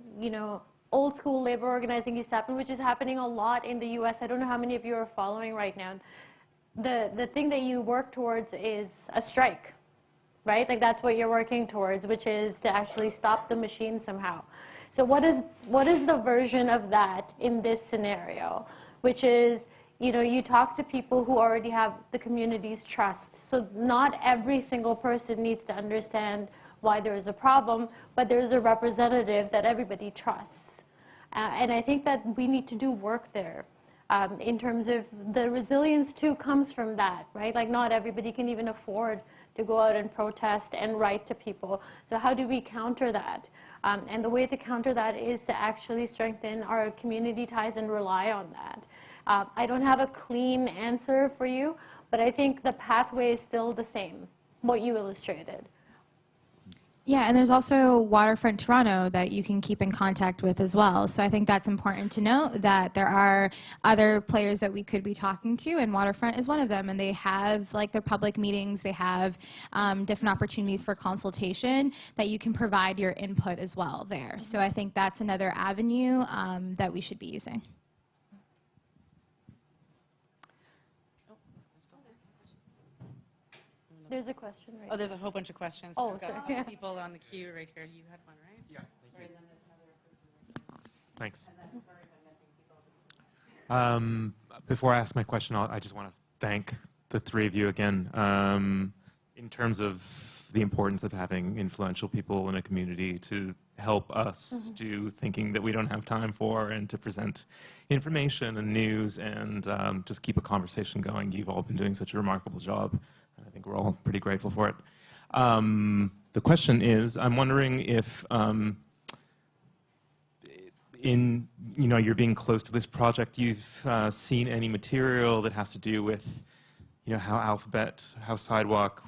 old school labor organizing used to happen, which is happening a lot in the US. I don't know how many of you are following right now. The thing that you work towards is a strike, right? Like that's what you're working towards, which is to actually stop the machine somehow. So what is the version of that in this scenario? Which is, you talk to people who already have the community's trust. So not every single person needs to understand why there is a problem, but there's a representative that everybody trusts. And I think that we need to do work there. In terms of the resilience too comes from that, right? Like not everybody can even afford to go out and protest and write to people. So how do we counter that? And the way to counter that is to actually strengthen our community ties and rely on that. I don't have a clean answer for you, but I think the pathway is still the same, what you illustrated. Yeah, and there's also Waterfront Toronto that you can keep in contact with as well. So I think that's important to note, that there are other players that we could be talking to, and Waterfront is one of them. And they have like their public meetings, they have different opportunities for consultation that you can provide your input as well there. So I think that's another avenue that we should be using. There's a question right Oh, there's a whole bunch of questions. Oh, We've got sorry. people on the queue right here. You had one, right? Yeah, Sorry, then there's another person. Thanks. And then, sorry if I'm missing people. Before I ask my question, I just want to thank the three of you again. In terms of the importance of having influential people in a community to help us do thinking that we don't have time for, and to present information and news, and just keep a conversation going. You've all been doing such a remarkable job. I think we're all pretty grateful for it. The question is, I'm wondering if you're being close to this project, you've seen any material that has to do with, how Sidewalk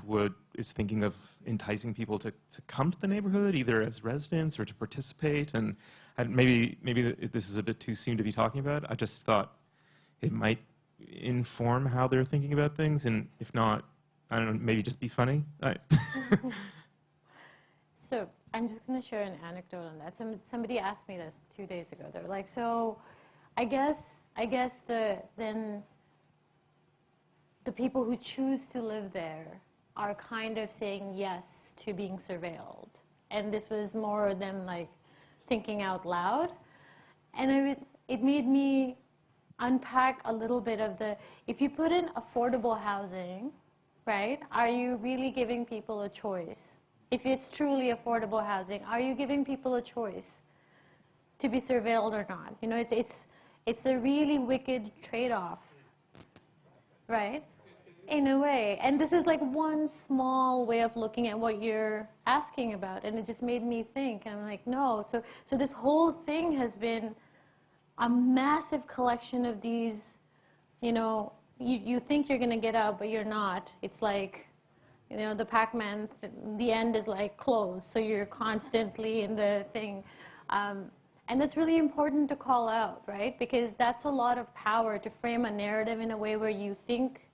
is thinking of enticing people to come to the neighborhood, either as residents or to participate. And maybe this is a bit too soon to be talking about. I just thought it might inform how they're thinking about things, and if not, I don't know, maybe just be funny. So I'm just going to share an anecdote on that. Somebody asked me this 2 days ago. They're like, so I guess then the people who choose to live there are kind of saying yes to being surveilled. And this was more than like thinking out loud. And it made me unpack a little bit of if you put in affordable housing, right, are you really giving people a choice? If it's truly affordable housing, are you giving people a choice to be surveilled or not? It's a really wicked trade-off, right? In a way. And this is like one small way of looking at what you're asking about, and it just made me think. And I'm like, no. So this whole thing has been a massive collection of these, you think you're going to get out, but you're not. It's like, the Pac-Man, the end is like closed, so you're constantly in the thing. And that's really important to call out, right? Because that's a lot of power to frame a narrative in a way where you think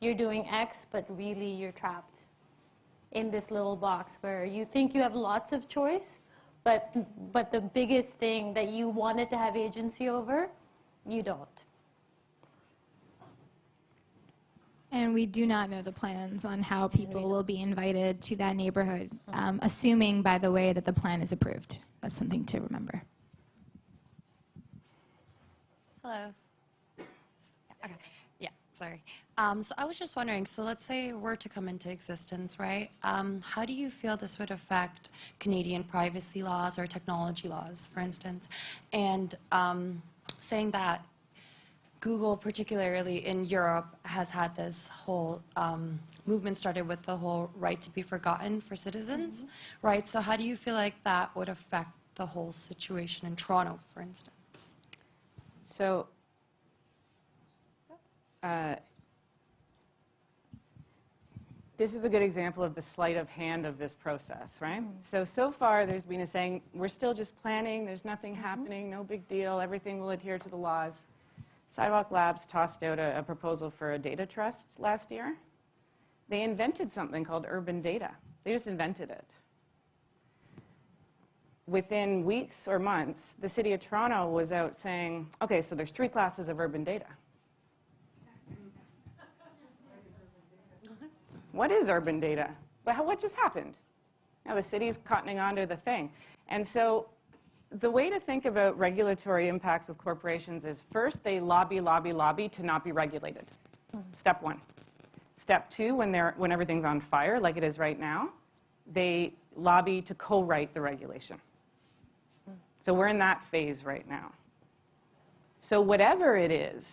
you're doing X, but really you're trapped in this little box where you think you have lots of choice, but the biggest thing that you wanted to have agency over, you don't. And we do not know the plans on how people will be invited to that neighborhood, assuming, by the way, that the plan is approved. That's something to remember. Hello. Okay. Yeah, sorry. So I was just wondering, so let's say it were to come into existence, right? How do you feel this would affect Canadian privacy laws or technology laws, for instance? And saying that Google, particularly in Europe, has had this whole movement started with the whole right to be forgotten for citizens, right? So how do you feel like that would affect the whole situation in Toronto, for instance? So this is a good example of the sleight of hand of this process, right? So far there's been a saying, we're still just planning, there's nothing happening, no big deal, everything will adhere to the laws. Sidewalk Labs tossed out a proposal for a data trust last year. They invented something called urban data. They just invented it. Within weeks or months, the City of Toronto was out saying, okay, so there's 3 classes of urban data. What is urban data? What just happened? Now the city's cottoning onto the thing. And so the way to think about regulatory impacts with corporations is first they lobby to not be regulated. Step 1. Step 2, when everything's on fire, like it is right now, they lobby to co-write the regulation. So we're in that phase right now. So whatever it is,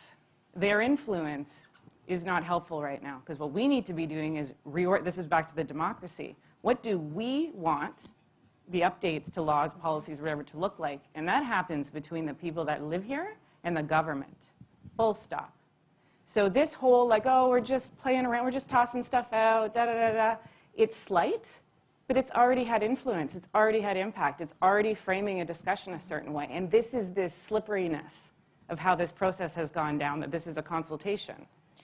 their influence is not helpful right now, because what we need to be doing is this is back to the democracy. What do we want the updates to laws, policies, whatever to look like? And that happens between the people that live here and the government. Full stop. So this whole like, oh, we're just playing around, we're just tossing stuff out, da da da da, it's slight, But it's already had influence. It's already had impact. It's already framing a discussion a certain way. And this is this slipperiness of how this process has gone down, that this is a consultation.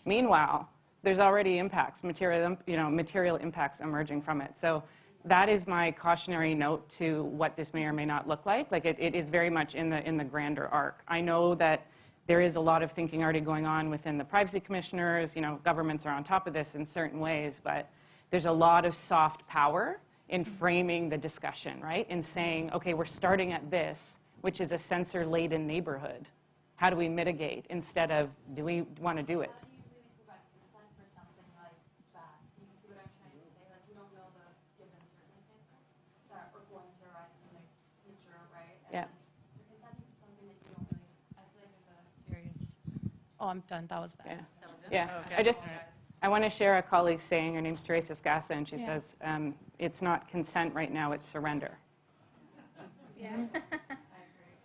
Meanwhile, there's already impacts, material impacts emerging from it. So that is my cautionary note to what this may or may not look like. Like it is very much in the grander arc. I know that there is a lot of thinking already going on within the privacy commissioners. Governments are on top of this in certain ways, but there's a lot of soft power in framing the discussion, right? In saying, okay, we're starting at this, which is a sensor-laden neighborhood. How do we mitigate instead of, do we want to do it? Yeah. Oh, I'm done. That was that. Yeah. That was it? Yeah. Oh, okay. I want to share a colleague saying, her name's Teresa Scassa, and she says, it's not consent right now, it's surrender. Yeah.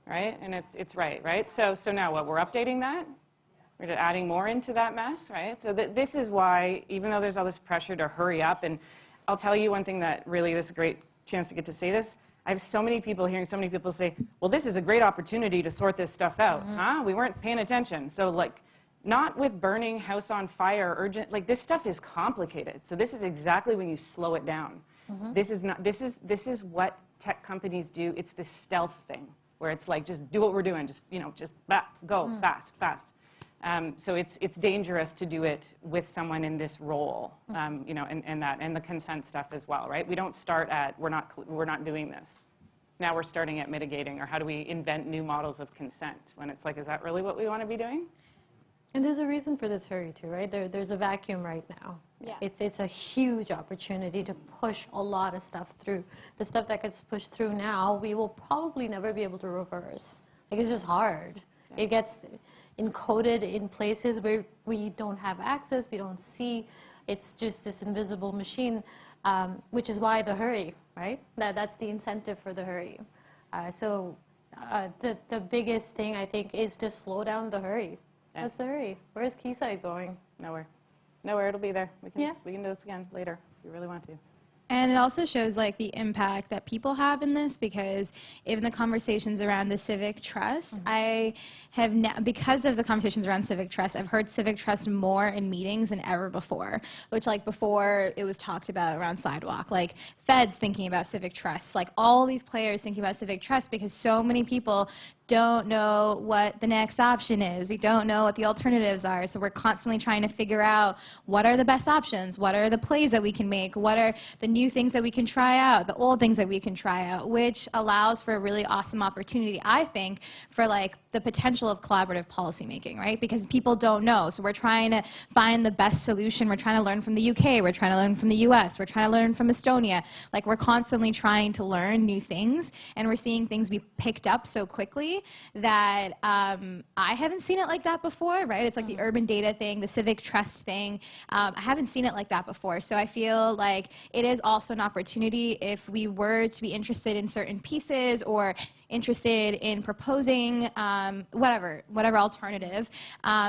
Right? And it's right? So now what? We're updating that? We're adding more into that mess, right? So this is why, even though there's all this pressure to hurry up, and I'll tell you one thing that really, this is a great chance to get to say this. I have so many people hearing so many people say, well, this is a great opportunity to sort this stuff out. Huh? We weren't paying attention. So like, not with burning house on fire, urgent, like this stuff is complicated. So this is exactly when you slow it down. This is what tech companies do. It's this stealth thing where it's like, just do what we're doing. Just, go fast. So it's dangerous to do it with someone in this role, and the consent stuff as well, right? We don't start at, we're not doing this. Now we're starting at mitigating, or how do we invent new models of consent when it's like, is that really what we want to be doing? And there's a reason for this hurry too, right? There's a vacuum right now. Yeah. It's a huge opportunity to push a lot of stuff through. The stuff that gets pushed through now, we will probably never be able to reverse. Like, it's just hard. Yeah. It gets encoded in places where we don't have access, we don't see. It's just this invisible machine, which is why the hurry, right? That's the incentive for the hurry. The biggest thing, I think, is to slow down the hurry. Yeah. What's the hurry? Where's Quayside going? Nowhere. Nowhere, it'll be there. We can do this again later if we really want to. And it also shows like the impact that people have in this, because even the conversations around the civic trust, I have because of the conversations around civic trust, I've heard civic trust more in meetings than ever before, which like before it was talked about around sidewalk, like feds thinking about civic trust, like all these players thinking about civic trust, because so many people don't know what the next option is. We don't know what the alternatives are. So we're constantly trying to figure out what are the best options, what are the plays that we can make, what are the new things that we can try out, the old things that we can try out, which allows for a really awesome opportunity, I think, for like the potential of collaborative policymaking, right? Because people don't know. So we're trying to find the best solution. We're trying to learn from the UK. We're trying to learn from the US. We're trying to learn from Estonia. Like, we're constantly trying to learn new things, and we're seeing things be picked up so quickly that I haven't seen it like that before, right? It's like the urban data thing, the civic trust thing. I haven't seen it like that before. So I feel like it is also an opportunity if we were to be interested in certain pieces or interested in proposing whatever alternative.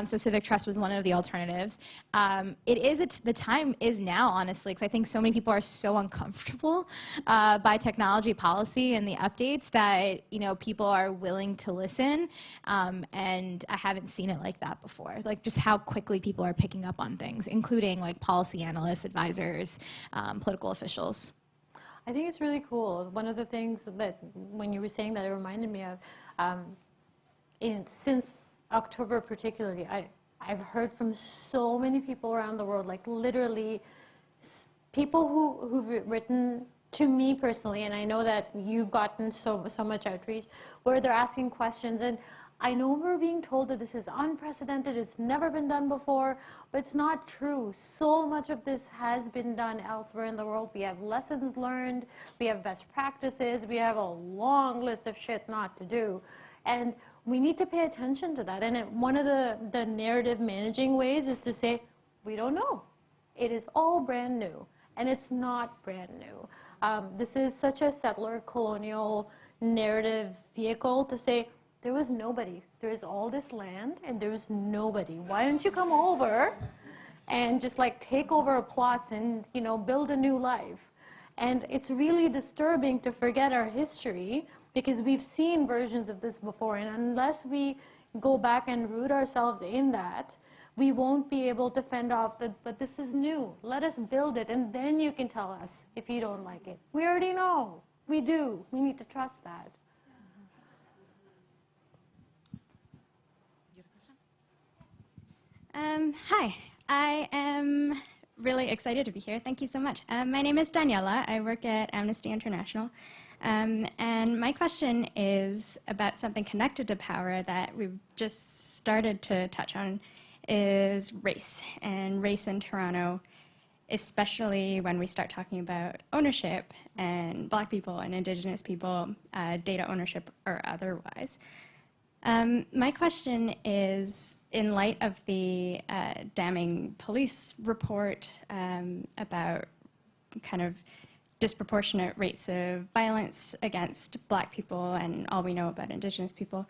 So civic trust was one of the alternatives. The time is now, honestly, because I think so many people are so uncomfortable by technology policy and the updates that people are willing to listen. And I haven't seen it like that before. Like, just how quickly people are picking up on things, including like policy analysts, advisors, political officials. I think it's really cool. One of the things that, when you were saying that, it reminded me of, since October particularly, I've heard from so many people around the world, like literally people who've written to me personally, and I know that you've gotten so much outreach, where they're asking questions, and I know we're being told that this is unprecedented, it's never been done before, but it's not true. So much of this has been done elsewhere in the world. We have lessons learned, we have best practices, we have a long list of shit not to do. And we need to pay attention to that. And one of the narrative managing ways is to say, we don't know. It is all brand new. And it's not brand new. This is such a settler colonial narrative vehicle to say, there was nobody. There is all this land, and there is nobody. Why don't you come over and just like take over plots and build a new life? And it's really disturbing to forget our history because we've seen versions of this before. And unless we go back and root ourselves in that, we won't be able to fend off that, but this is new. Let us build it, and then you can tell us if you don't like it. We already know. We do. We need to trust that. Hi, I am really excited to be here. Thank you so much. My name is Daniela. I work at Amnesty International. And my question is about something connected to power that we've just started to touch on, is race, and race in Toronto, especially when we start talking about ownership and Black people and Indigenous people, data ownership or otherwise. My question is, in light of the damning police report about kind of disproportionate rates of violence against Black people and all we know about Indigenous people,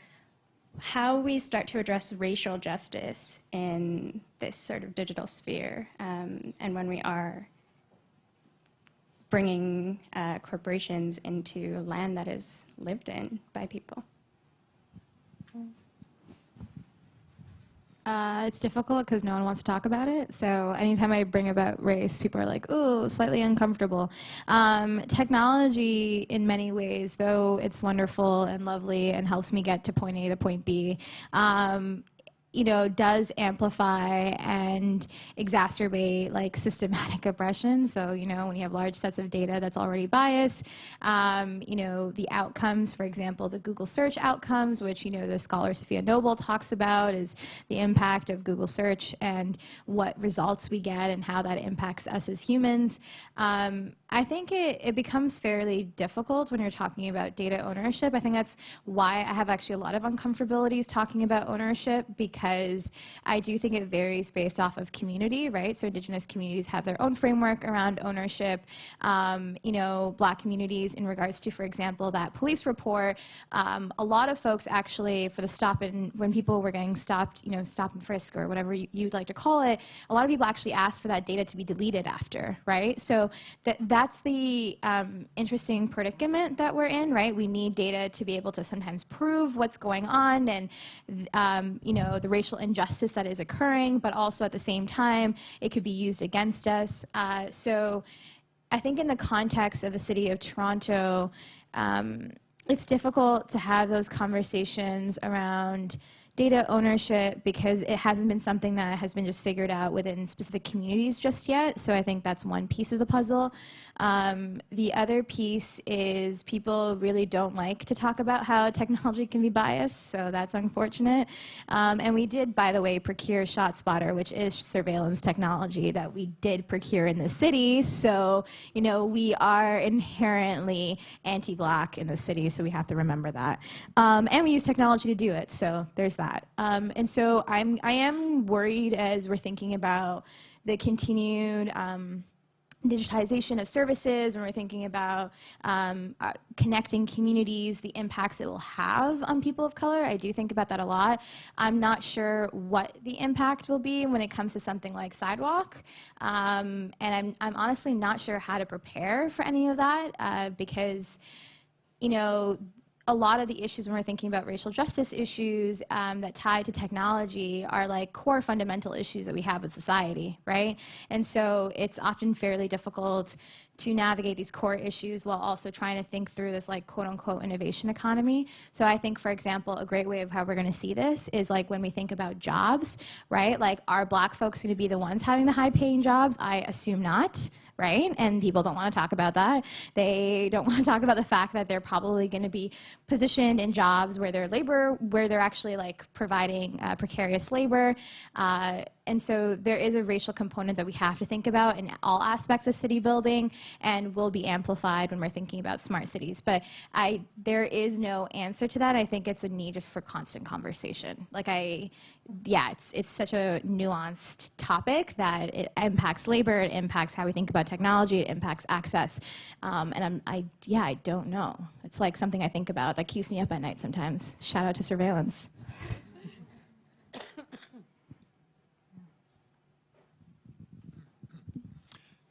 how we start to address racial justice in this sort of digital sphere, and when we are bringing corporations into land that is lived in by people. It's difficult because no one wants to talk about it. So anytime I bring about race, people are like, ooh, slightly uncomfortable. Technology, in many ways, though it's wonderful and lovely and helps me get to point A to point B, you know, does amplify and exacerbate like systematic oppression. So, you know, when you have large sets of data that's already biased, you know, the outcomes, for example, the Google search outcomes, which, you know, the scholar Sophia Noble talks about, is the impact of Google search and what results we get and how that impacts us as humans. I think it becomes fairly difficult when you're talking about data ownership. I think that's why I have actually a lot of uncomfortabilities talking about ownership, because I do think it varies based off of community, right? So Indigenous communities have their own framework around ownership. You know, Black communities, in regards to, for example, that police report, a lot of folks actually, for the stop and when people were getting stopped, you know, stop and frisk or whatever you'd like to call it, a lot of people actually asked for that data to be deleted after, right? So that's the interesting predicament that we're in, right? We need data to be able to sometimes prove what's going on and, you know, the racial injustice that is occurring, but also at the same time, it could be used against us. So I think in the context of the city of Toronto, it's difficult to have those conversations around data ownership because it hasn't been something that has been just figured out within specific communities just yet. So I think that's one piece of the puzzle. The other piece is people really don't like to talk about how technology can be biased, so that's unfortunate. And we did, by the way, procure ShotSpotter, which is surveillance technology that we did procure in the city. So, you know, we are inherently anti-Black in the city, so we have to remember that. And we use technology to do it, so there's that. And so I am worried as we're thinking about the continued digitization of services, when we're thinking about connecting communities, the impacts it will have on people of color. I do think about that a lot. I'm not sure what the impact will be when it comes to something like Sidewalk. And I'm honestly not sure how to prepare for any of that because, you know, a lot of the issues when we're thinking about racial justice issues that tie to technology are like core fundamental issues that we have with society, right? And so it's often fairly difficult to navigate these core issues while also trying to think through this like quote unquote innovation economy. So I think, for example, a great way of how we're going to see this is like when we think about jobs, right? Like, are Black folks going to be the ones having the high paying jobs? I assume not. Right? And people don't want to talk about that. They don't want to talk about the fact that they're probably going to be positioned in jobs where they're actually like providing precarious labor. And so there is a racial component that we have to think about in all aspects of city building and will be amplified when we're thinking about smart cities. But there is no answer to that. I think it's a need just for constant conversation. Like it's such a nuanced topic that it impacts labor, it impacts how we think about technology, it impacts access. And I don't know. It's like something I think about that keeps me up at night sometimes. Shout out to surveillance.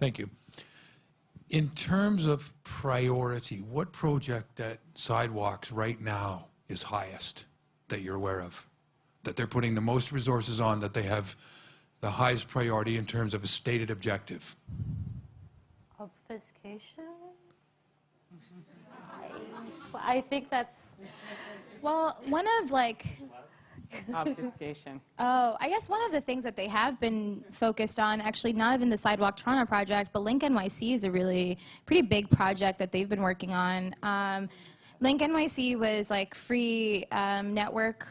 Thank you. In terms of priority, what project at Sidewalks right now is highest that you're aware of? That they're putting the most resources on, that they have the highest priority in terms of a stated objective? Obfuscation? I think that's... Well, one of like... Obfuscation. Oh, I guess one of the things that they have been focused on, actually not even the Sidewalk Toronto project, but Link NYC is a really pretty big project that they've been working on. Link NYC was like free network,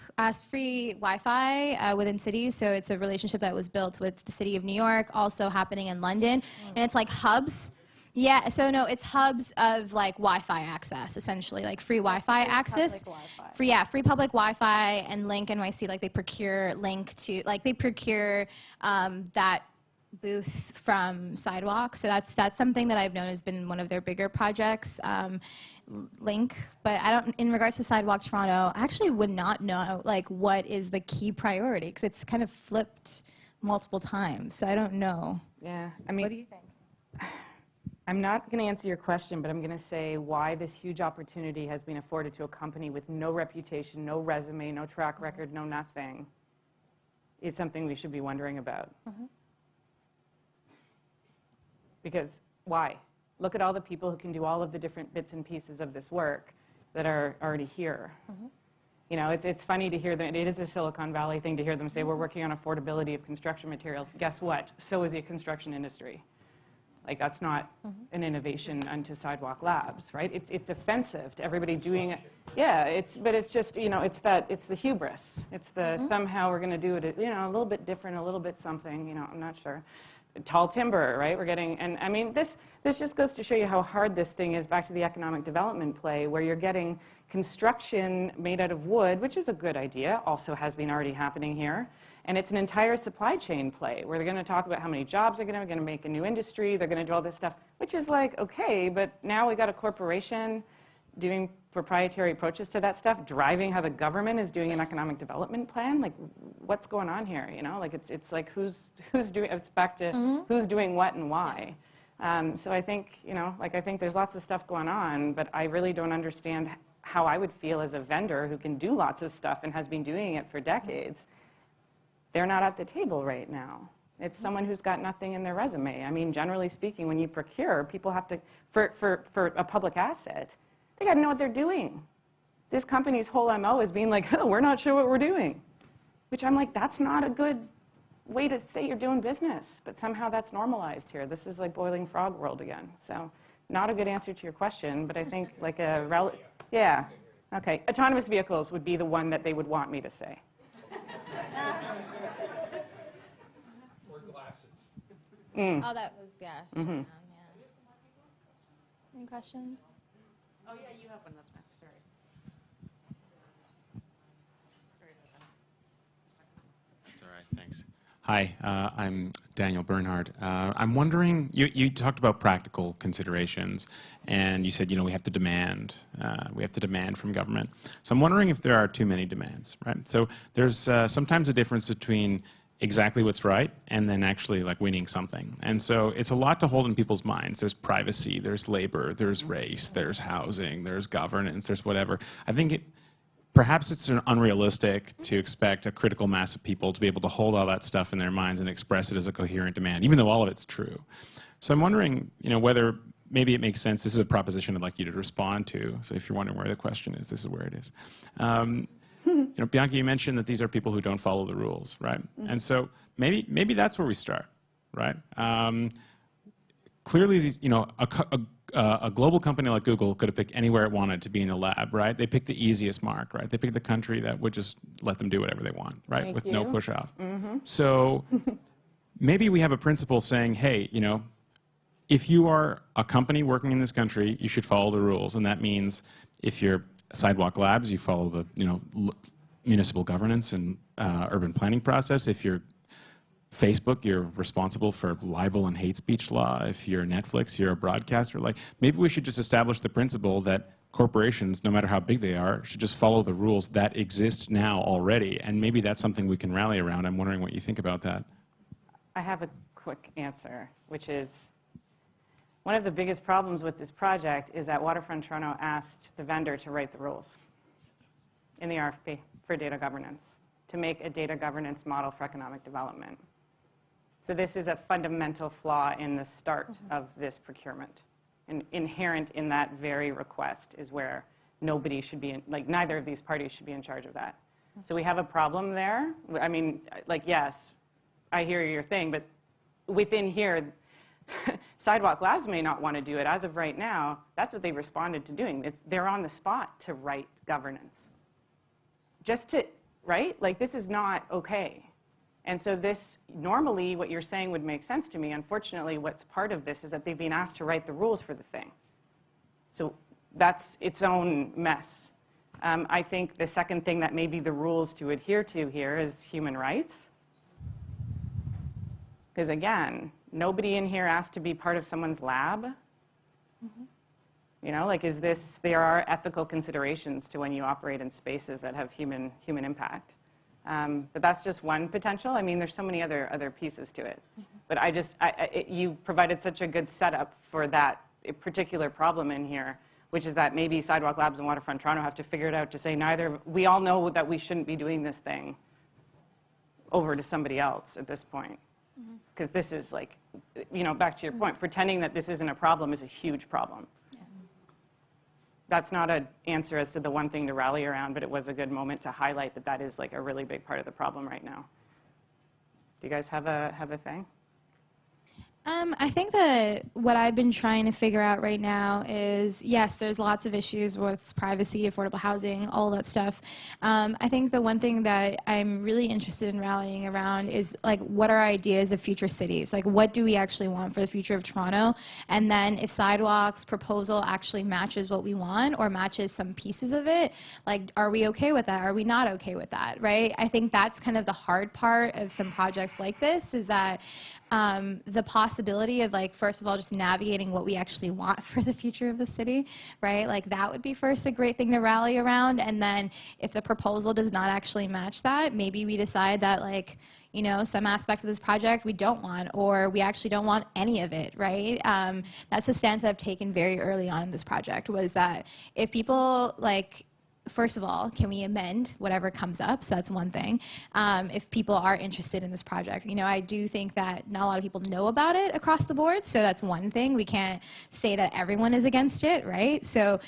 free Wi-Fi within cities. So it's a relationship that was built with the city of New York, also happening in London. And it's like hubs. Yeah, so no, it's hubs of like Wi-Fi access, essentially, like free Wi-Fi access. Free public Wi-Fi, and Link NYC, like they procure that booth from Sidewalk. So that's something that I've known has been one of their bigger projects, Link. But I don't, in regards to Sidewalk Toronto, I actually would not know like what is the key priority, because it's kind of flipped multiple times. So I don't know. Yeah, I mean, what do you think? I'm not going to answer your question, but I'm going to say why this huge opportunity has been afforded to a company with no reputation, no resume, no track record, no nothing, is something we should be wondering about. Because why? Look at all the people who can do all of the different bits and pieces of this work that are already here. You know, it's funny to hear that it is a Silicon Valley thing to hear them say we're working on affordability of construction materials. Guess what? So is the construction industry. Like, that's not an innovation unto Sidewalk Labs, right? It's offensive to everybody doing it. Yeah, but it's just, you know, it's the hubris. It's the somehow we're going to do it, you know, a little bit different, a little bit something, you know, I'm not sure. Tall timber, right? We're getting, and I mean, this just goes to show you how hard this thing is, back to the economic development play, where you're getting construction made out of wood, which is a good idea, also has been already happening here. And it's an entire supply chain play where they're going to talk about how many jobs they're going to make a new industry. They're going to do all this stuff, which is like, okay, but now we got a corporation doing proprietary approaches to that stuff, driving how the government is doing an economic development plan. Like, what's going on here? You know, like it's like who's doing? It's back to who's doing what and why. So I think, you know, like I think there's lots of stuff going on, but I really don't understand how I would feel as a vendor who can do lots of stuff and has been doing it for decades. They're not at the table right now. It's someone who's got nothing in their resume. I mean, generally speaking, when you procure, people have to, for a public asset, they got to know what they're doing. This company's whole MO is being like, oh, we're not sure what we're doing. Which I'm like, that's not a good way to say you're doing business. But somehow that's normalized here. This is like boiling frog world again. So not a good answer to your question, but I think like yeah. Okay, autonomous vehicles would be the one that they would want me to say. Or glasses. Oh, that was, yeah. Mm-hmm. Any questions? Oh, yeah, you have one. That's next. Sorry. Sorry about that. That's all right. Thanks. Hi, I'm Daniel Bernhardt. I'm wondering, you talked about practical considerations, and you said, you know, we have to demand from government. So I'm wondering if there are too many demands, right? So there's sometimes a difference between exactly what's right and then actually like winning something. And so it's a lot to hold in people's minds. There's privacy, there's labor, there's race, there's housing, there's governance, there's whatever. I think perhaps it's unrealistic to expect a critical mass of people to be able to hold all that stuff in their minds and express it as a coherent demand, even though all of it's true. So I'm wondering, you know, whether maybe it makes sense. This is a proposition I'd like you to respond to. So if you're wondering where the question is, this is where it is. You know, Bianca, you mentioned that these are people who don't follow the rules, right? And so maybe that's where we start, right? Clearly, these, you know, a global company like Google could have picked anywhere it wanted to be in a lab, right? They picked the easiest mark, right? They picked the country that would just let them do whatever they want, right? With no push off. So maybe we have a principle saying, hey, you know, if you are a company working in this country, you should follow the rules. And that means if you're Sidewalk Labs, you follow the, you know, municipal governance and urban planning process. If you're Facebook, you're responsible for libel and hate speech law. If you're Netflix, you're a broadcaster. Like, maybe we should just establish the principle that corporations, no matter how big they are, should just follow the rules that exist now already. And maybe that's something we can rally around. I'm wondering what you think about that. I have a quick answer, which is One of the biggest problems with this project is that Waterfront Toronto asked the vendor to write the rules in the RFP for data governance, to make a data governance model for economic development. So this is a fundamental flaw in the start of this procurement. And inherent in that very request is where nobody should be, like neither of these parties should be in charge of that. So we have a problem there. I mean, like, yes, I hear your thing, but within here, Sidewalk Labs may not want to do it. As of right now, that's what they responded to doing. They're on the spot to write governance. Just to, right? Like, this is not okay. And so this, normally what you're saying would make sense to me. Unfortunately, what's part of this is that they've been asked to write the rules for the thing. So that's its own mess. I think the second thing that may be the rules to adhere to here is human rights. Because again, nobody in here asked to be part of someone's lab. You know, like, there are ethical considerations to when you operate in spaces that have human impact. But that's just one potential. I mean, there's so many other pieces to it. But you provided such a good setup for that particular problem in here, which is that maybe Sidewalk Labs and Waterfront Toronto have to figure it out to say we all know that we shouldn't be doing this thing over to somebody else at this point. Because this is like, you know, back to your point, pretending that this isn't a problem is a huge problem. That's not an answer as to the one thing to rally around, but it was a good moment to highlight that that is like a really big part of the problem right now. Do you guys have a thing? I think that what I've been trying to figure out right now is, yes, there's lots of issues with privacy, affordable housing, all that stuff. I think the one thing that I'm really interested in rallying around is, like, what are our ideas of future cities? Like, what do we actually want for the future of Toronto? And then if Sidewalk's proposal actually matches what we want or matches some pieces of it, like, are we okay with that? Are we not okay with that, right? I think that's kind of the hard part of some projects like this, is that the possibility of, like, first of all, just navigating what we actually want for the future of the city, right? Like, that would be first a great thing to rally around. And then if the proposal does not actually match that, maybe we decide that, like, you know, some aspects of this project we don't want, or we actually don't want any of it, right? That's a stance I've taken very early on in this project, was that if people, like, first of all, can we amend whatever comes up? So that's one thing. If people are interested in this project, you know, I do think that not a lot of people know about it across the board. So that's one thing. We can't say that everyone is against it, right? So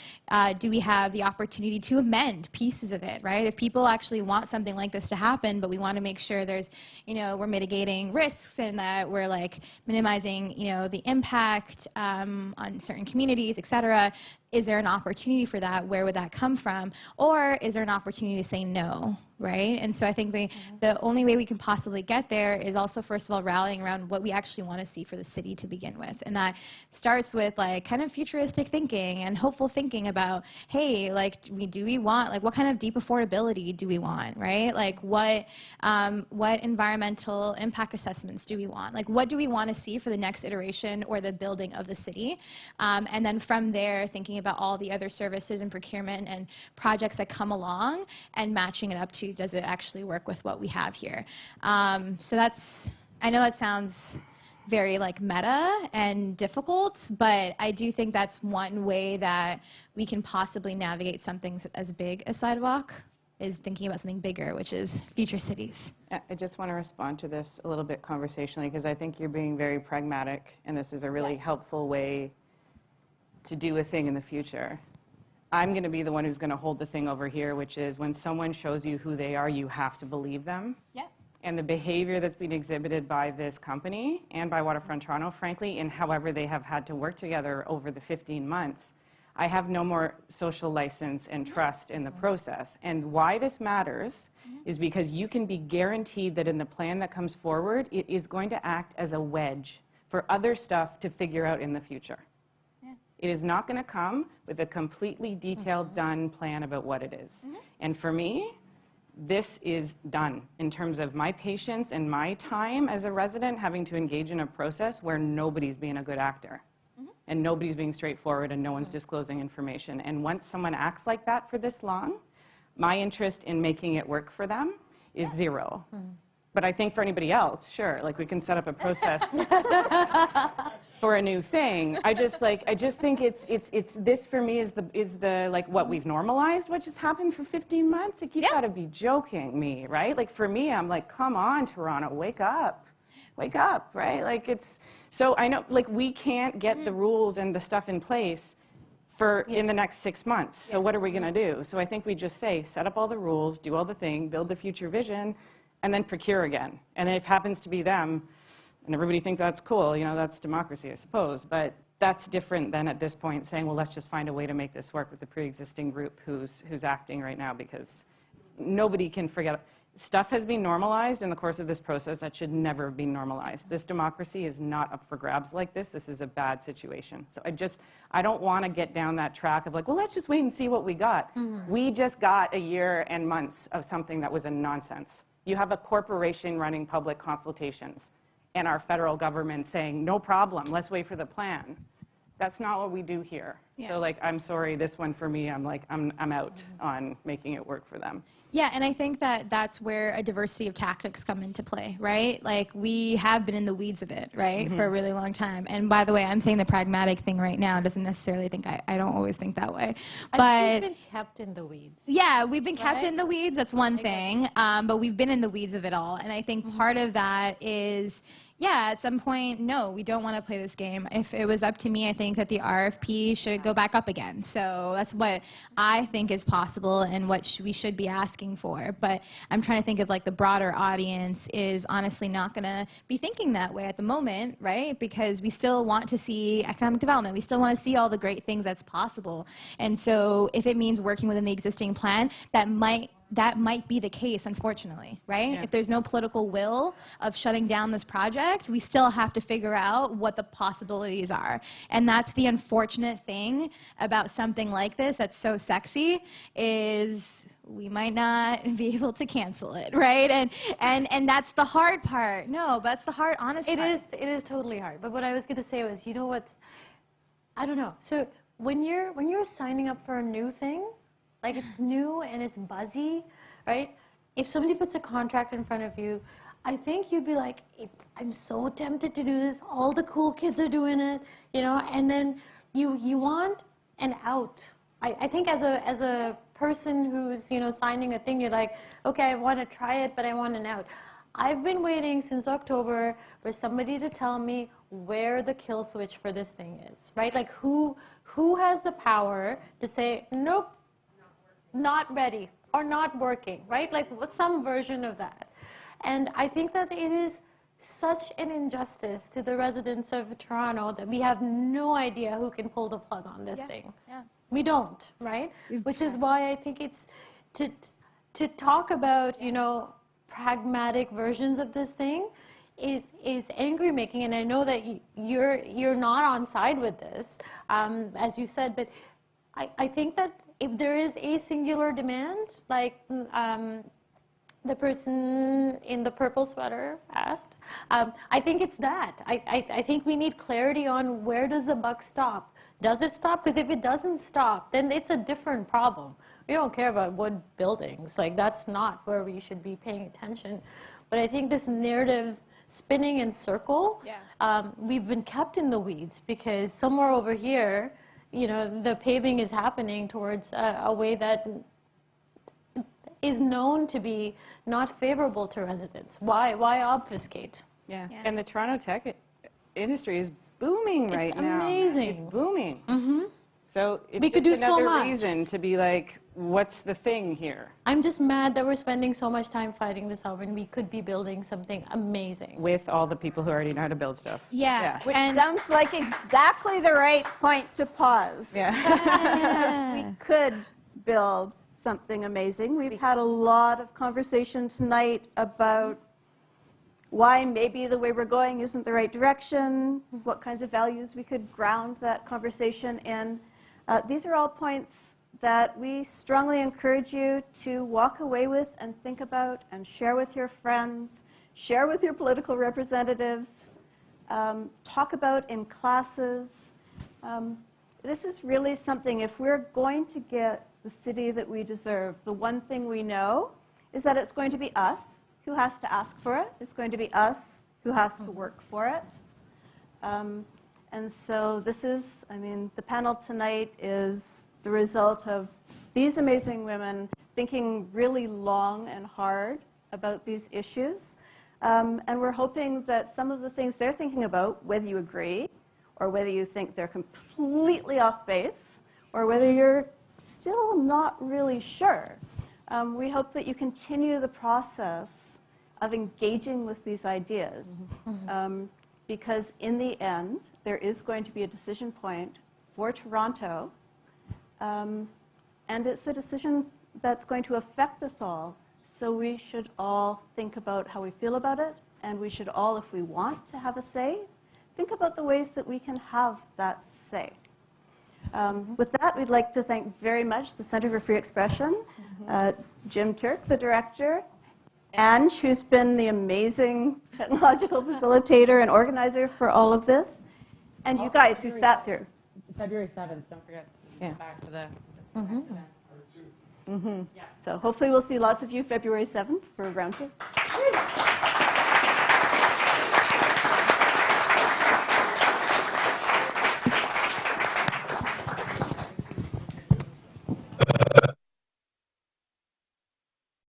do we have the opportunity to amend pieces of it, right? If people actually want something like this to happen, but we want to make sure there's, you know, we're mitigating risks and that we're, like, minimizing, you know, the impact on certain communities, et cetera, is there an opportunity for that? Where would that come from? Or is there an opportunity to say no, right? And so I think the only way we can possibly get there is also, first of all, rallying around what we actually want to see for the city to begin with. And that starts with, like, kind of futuristic thinking and hopeful thinking about, hey, like, do we want, like, what kind of deep affordability do we want, right? Like, what environmental impact assessments do we want? Like, what do we want to see for the next iteration or the building of the city? And then from there, thinking about all the other services and procurement and projects that come along and matching it up to, does it actually work with what we have here? So that's, I know that sounds very, like, meta and difficult, but I do think that's one way that we can possibly navigate something as big as Sidewalk, is thinking about something bigger, which is future cities. I just want to respond to this a little bit conversationally, because I think you're being very pragmatic, and this is a really helpful way to do a thing in the future. I'm going to be the one who's going to hold the thing over here, which is when someone shows you who they are, you have to believe them. Yeah. And the behavior that's been exhibited by this company and by Waterfront Toronto, frankly, in however they have had to work together over the 15 months, I have no more social license and trust in the process. And why this matters is because you can be guaranteed that in the plan that comes forward, it is going to act as a wedge for other stuff to figure out in the future. It is not going to come with a completely detailed, done plan about what it is. And for me, this is done in terms of my patience and my time as a resident having to engage in a process where nobody's being a good actor. And nobody's being straightforward and no one's disclosing information. And once someone acts like that for this long, my interest in making it work for them is zero. But I think for anybody else, sure, like, we can set up a process. for a new thing. I just think it's this for me is the like what we've normalized, what just happened for 15 months. Like, you gotta be joking me, right? Like, for me, I'm like, come on, Toronto, wake up, right? Like, it's so I know, like, we can't get the rules and the stuff in place for in the next 6 months. So what are we gonna do? So I think we just say, set up all the rules, do all the thing, build the future vision, and then procure again. And if it happens to be them, and everybody thinks that's cool, you know, that's democracy, I suppose. But that's different than at this point saying, well, let's just find a way to make this work with the pre-existing group who's acting right now, because nobody can forget. Stuff has been normalized in the course of this process that should never have been normalized. This democracy is not up for grabs like this. This is a bad situation. So I don't want to get down that track of like, well, let's just wait and see what we got. We just got a year and months of something that was a nonsense. You have a corporation running public consultations and our federal government saying, no problem, let's wait for the plan. That's not what we do here. So like, I'm sorry, this one for me, I'm like, I'm out on making it work for them. Yeah, and I think that that's where a diversity of tactics come into play, right? Like, we have been in the weeds of it, right, for a really long time. And by the way, I'm saying the pragmatic thing right now. Doesn't necessarily think I don't always think that way. But we've been kept in the weeds. Yeah, we've been kept in the weeds. That's one thing. But we've been in the weeds of it all. And I think part of that is, yeah, at some point, no, we don't want to play this game. If it was up to me, I think that the RFP should go back up again. So that's what I think is possible and what we should be asking for. But I'm trying to think of like the broader audience is honestly not going to be thinking that way at the moment, right? Because we still want to see economic development. We still want to see all the great things that's possible. And so if it means working within the existing plan, that might be the case, unfortunately, right? If there's no political will of shutting down this project, we still have to figure out what the possibilities are. And that's the unfortunate thing about something like this that's so sexy, is we might not be able to cancel it, right? And that's the hard part. No, but that's the hard, honest part. It is totally hard. But what I was going to say was, you know what? I don't know. So when you're signing up for a new thing, like it's new and it's buzzy, right? If somebody puts a contract in front of you, I think you'd be like, I'm so tempted to do this. All the cool kids are doing it, you know. And then you want an out. I think as a person who's signing a thing, you're like, okay, I want to try it, but I want an out. I've been waiting since October for somebody to tell me where the kill switch for this thing is, right? Like who has the power to say, nope, not ready or not working, right? Like some version of that. And I think that it is such an injustice to the residents of Toronto that we have no idea who can pull the plug on this thing. We don't, right? Which is why I think it's to talk about, pragmatic versions of this thing is angry making. And I know that you're not on side with this, as you said, but I think that if there is a singular demand, like the person in the purple sweater asked, I think it's that. I think we need clarity on where does the buck stop. Does it stop? Because if it doesn't stop, then it's a different problem. We don't care about wood buildings. Like, that's not where we should be paying attention. But I think this narrative spinning in circle, we've been kept in the weeds because somewhere over here, the paving is happening towards a way that is known to be not favorable to residents. Why obfuscate? Yeah. And the Toronto tech industry is booming right now. It's amazing. It's booming. So it's we could just do so another much. reason to be like, what's the thing here? I'm just mad that we're spending so much time fighting this out when we could be building something amazing. With all the people who already know how to build stuff. Which sounds like exactly the right point to pause. Because we could build something amazing. We've had a lot of conversation tonight about why maybe the way we're going isn't the right direction, what kinds of values we could ground that conversation in. These are all points that we strongly encourage you to walk away with and think about and share with your friends, share with your political representatives, talk about in classes. This is really something, if we're going to get the city that we deserve, the one thing we know is that it's going to be us who has to ask for it. It's going to be us who has to work for it. And so this is, I mean, the panel tonight is the result of these amazing women thinking really long and hard about these issues. And we're hoping that some of the things they're thinking about, whether you agree or whether you think they're completely off base or whether you're still not really sure, we hope that you continue the process of engaging with these ideas. Because in the end, there is going to be a decision point for Toronto, and it's a decision that's going to affect us all. So we should all think about how we feel about it, and we should all, if we want to have a say, think about the ways that we can have that say. With that, we'd like to thank very much the Centre for Free Expression, Jim Turk, the director, Ange, who's been the amazing technological facilitator and organizer for all of this, and you guys who sat through. February 7th, don't forget, back to the So hopefully we'll see lots of you February 7th for round 2.